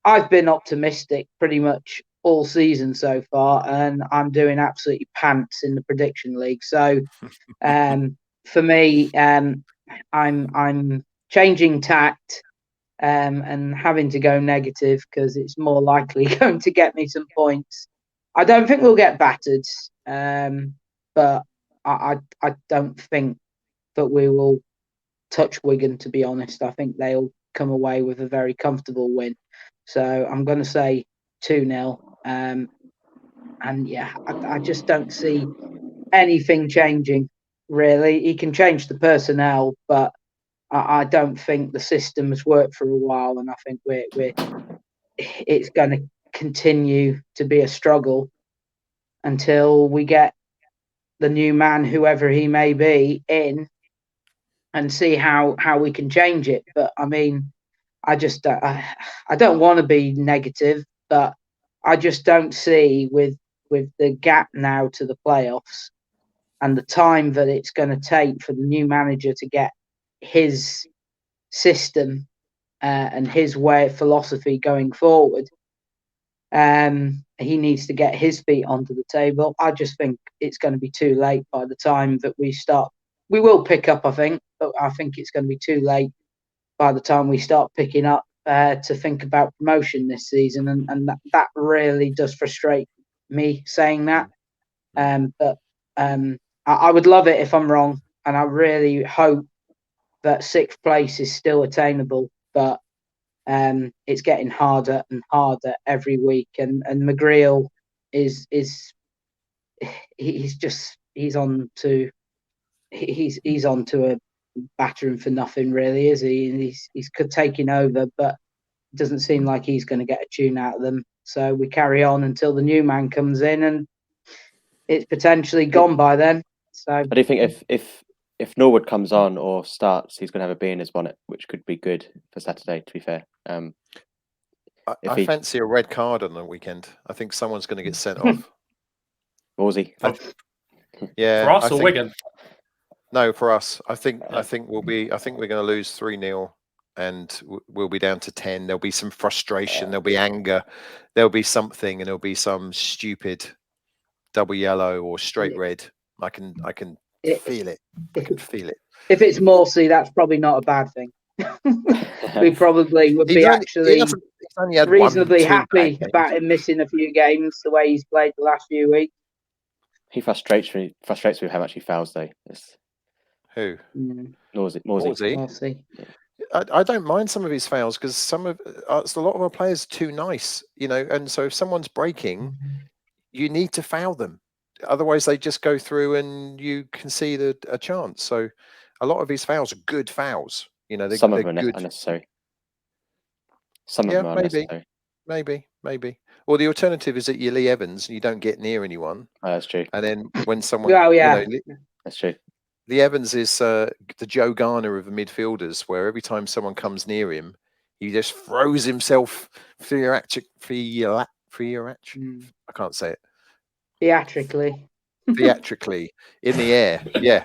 Speaker 4: I've been optimistic pretty much all season so far, and I'm doing absolutely pants in the prediction league. So for me, I'm changing tact and having to go negative because it's more likely going to get me some points. I don't think we'll get battered, but I don't think that we will touch Wigan, to be honest. I think they'll come away with a very comfortable win. So I'm going to say 2-0. And yeah, I just don't see anything changing, really. He can change the personnel, but I don't think the system has worked for a while, and I think it's going to continue to be a struggle until we get the new man, whoever he may be, in and see how we can change it. But I mean, I don't want to be negative, but I just don't see with the gap now to the playoffs and the time that it's going to take for the new manager to get his system and his way of philosophy going forward. He needs to get his feet onto the table. I just think it's going to be too late by the time that we start. We will pick up, I think, but I think it's going to be too late by the time we start picking up to think about promotion this season. And that really does frustrate me saying that. But I would love it if I'm wrong. And I really hope that 6th place is still attainable. But it's getting harder and harder every week. And McGreal he's on to a battering for nothing, really, is he? And he's taking over, but it doesn't seem like he's going to get a tune out of them. So we carry on until the new man comes in, and it's potentially gone by then. So
Speaker 3: I do think if Norwood comes on or starts, he's going to have a bee in his bonnet, which could be good for Saturday, to be fair.
Speaker 2: I fancy a red card on the weekend. I think someone's going to get sent off.
Speaker 3: Ballsy.
Speaker 2: Yeah.
Speaker 1: For us or Wigan?
Speaker 2: No, for us. I think we're going to lose 3-0 and we'll be down to 10. There'll be some frustration, there'll be anger, there'll be something, and there'll be some stupid double yellow or straight red. I can feel it. I can feel it.
Speaker 4: If it's Morsey, that's probably not a bad thing. We probably would be reasonably happy about him missing a few games the way he's played the last few weeks.
Speaker 3: He frustrates me with how much he fouls, though.
Speaker 2: Who?
Speaker 3: Morsey.
Speaker 2: I don't mind some of his fouls because a lot of our players are too nice, and so if someone's breaking, you need to foul them. Otherwise, they just go through and you concede a chance. So a lot of his fouls are good fouls.
Speaker 3: Some of them are unnecessary. Some of them are unnecessary.
Speaker 2: Maybe. Or the alternative is that you Lee Evans and you don't get near anyone.
Speaker 3: That's true.
Speaker 2: And then when someone,
Speaker 3: that's true.
Speaker 2: Lee Evans is the Joe Garner of the midfielders, where every time someone comes near him, he just throws himself I can't say it.
Speaker 4: Theatrically
Speaker 2: in the air. Yeah.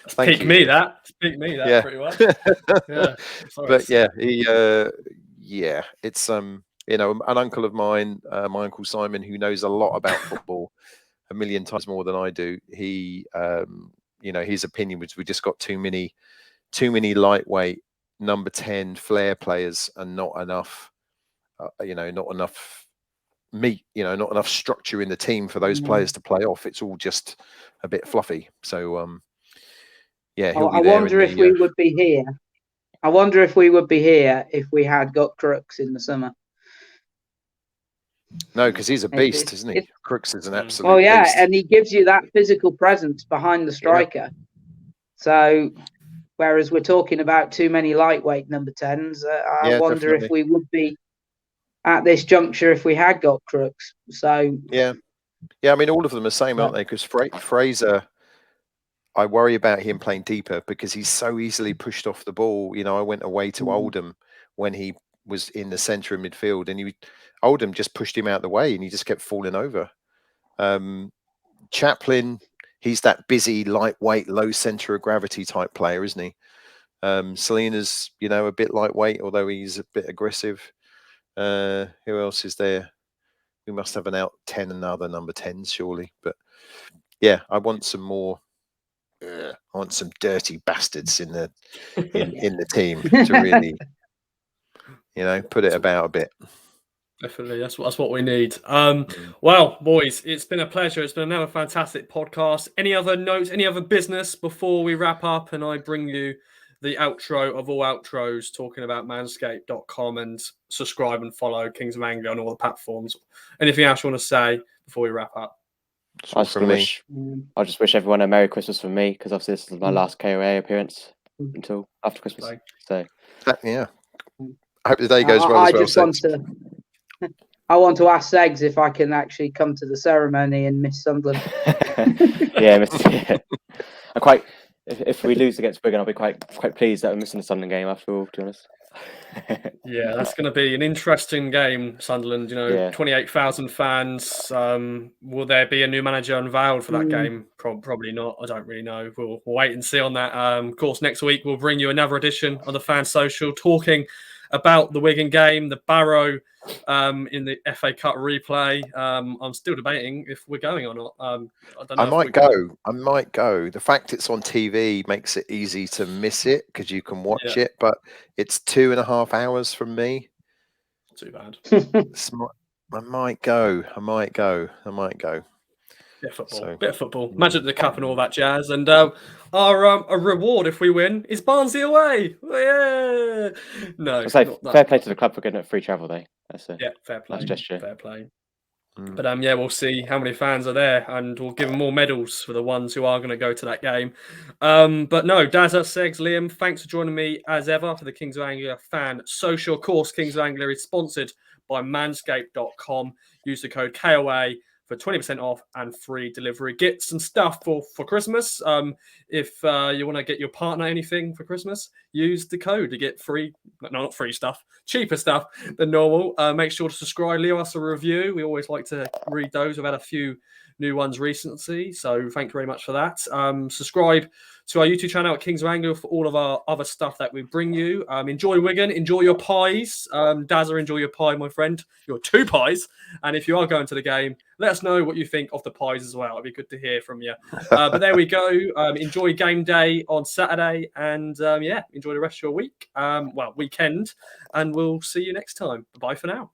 Speaker 1: Speak me that
Speaker 2: yeah.
Speaker 1: pretty much. Yeah.
Speaker 2: But it's an uncle of mine, my uncle Simon, who knows a lot about football, a million times more than I do. He his opinion was we just got too many lightweight number 10 flair players and not enough not enough meat, not enough structure in the team for those players to play off. It's all just a bit fluffy. So
Speaker 4: I wonder if we would be here. I wonder if we would be here if we had got Crooks in the summer.
Speaker 2: No, because he's a beast, isn't he? Crooks is an absolute beast.
Speaker 4: And he gives you that physical presence behind the striker. Yeah. So, whereas we're talking about too many lightweight number 10s, I wonder if we would be at this juncture if we had got Crooks. So
Speaker 2: yeah. I mean, all of them are the same, aren't they? Because Fraser, I worry about him playing deeper because he's so easily pushed off the ball. I went away to Oldham when he was in the centre of midfield, and Oldham just pushed him out of the way, and he just kept falling over. Chaplin, he's that busy, lightweight, low centre of gravity type player, isn't he? Selena's, a bit lightweight, although he's a bit aggressive. Who else is there? We must have an out 10 and other number 10s, surely. But yeah, I want some more. I want some dirty bastards in the team to really, put it about a bit.
Speaker 1: Definitely, that's what we need. Well, boys, it's been a pleasure. It's been another fantastic podcast. Any other notes, any other business before we wrap up and I bring you the outro of all outros, talking about manscaped.com, and subscribe and follow Kings of Anglia on all the platforms. Anything else you want to say before we wrap up?
Speaker 3: I just wish everyone a Merry Christmas from me, because obviously this is my last KOA appearance. until after Christmas.
Speaker 1: Like,
Speaker 3: So
Speaker 2: Yeah. I hope the day goes well
Speaker 4: I
Speaker 2: as well.
Speaker 4: just want to. I want to ask Seggs if I can actually come to the ceremony and miss Sunderland.
Speaker 3: yeah, I'm quite. If we lose against Wigan, I'll be quite pleased that we're missing the Sunderland game after all. To be honest.
Speaker 1: yeah, that's going to be an interesting game, Sunderland. You know,
Speaker 3: Yeah.
Speaker 1: 28,000 fans. Will there be a new manager unveiled for that game? Probably not. I don't really know. We'll wait and see on that. Of course, next week we'll bring you another edition of the Fan Social, talking about the Wigan game, the Barrow in the FA Cup replay. I'm still debating if we're going or not. I don't know.
Speaker 2: I might go. I might go. The fact it's on TV makes it easy to miss it because you can watch it, but it's 2.5 hours from me.
Speaker 1: Too bad.
Speaker 2: I might go. I might go.
Speaker 1: Bit of football.
Speaker 2: So,
Speaker 1: Bit of football. Magic the Cup and all that jazz. And our reward if we win is Barnsley away. Yeah. No.
Speaker 3: I'd say fair play to the club for getting it free travel though. That's
Speaker 1: fair play.
Speaker 3: Nice gesture.
Speaker 1: Fair play. But we'll see how many fans are there, and we'll give them more medals for the ones who are going to go to that game. But no, Dazza, Seggs, Liam, thanks for joining me as ever for the Kings of Anglia Fan Social. Of course, Kings of Anglia is sponsored by Manscaped.com. Use the code KOA for 20% off and free delivery. Get some stuff for Christmas. If you want to get your partner anything for Christmas, use the code to get not free stuff, cheaper stuff than normal. Make sure to subscribe, leave us a review. We always like to read those. We've had a few new ones recently, so thank you very much for that. Subscribe to our YouTube channel at Kings of Anglia for all of our other stuff that we bring you. Enjoy Wigan, enjoy your pies. Dazza, enjoy your pie, my friend. Your 2 pies. And if you are going to the game, let us know what you think of the pies as well. It'd be good to hear from you. But there we go. Enjoy game day on Saturday, and enjoy the rest of your week. Weekend, and we'll see you next time. Bye for now.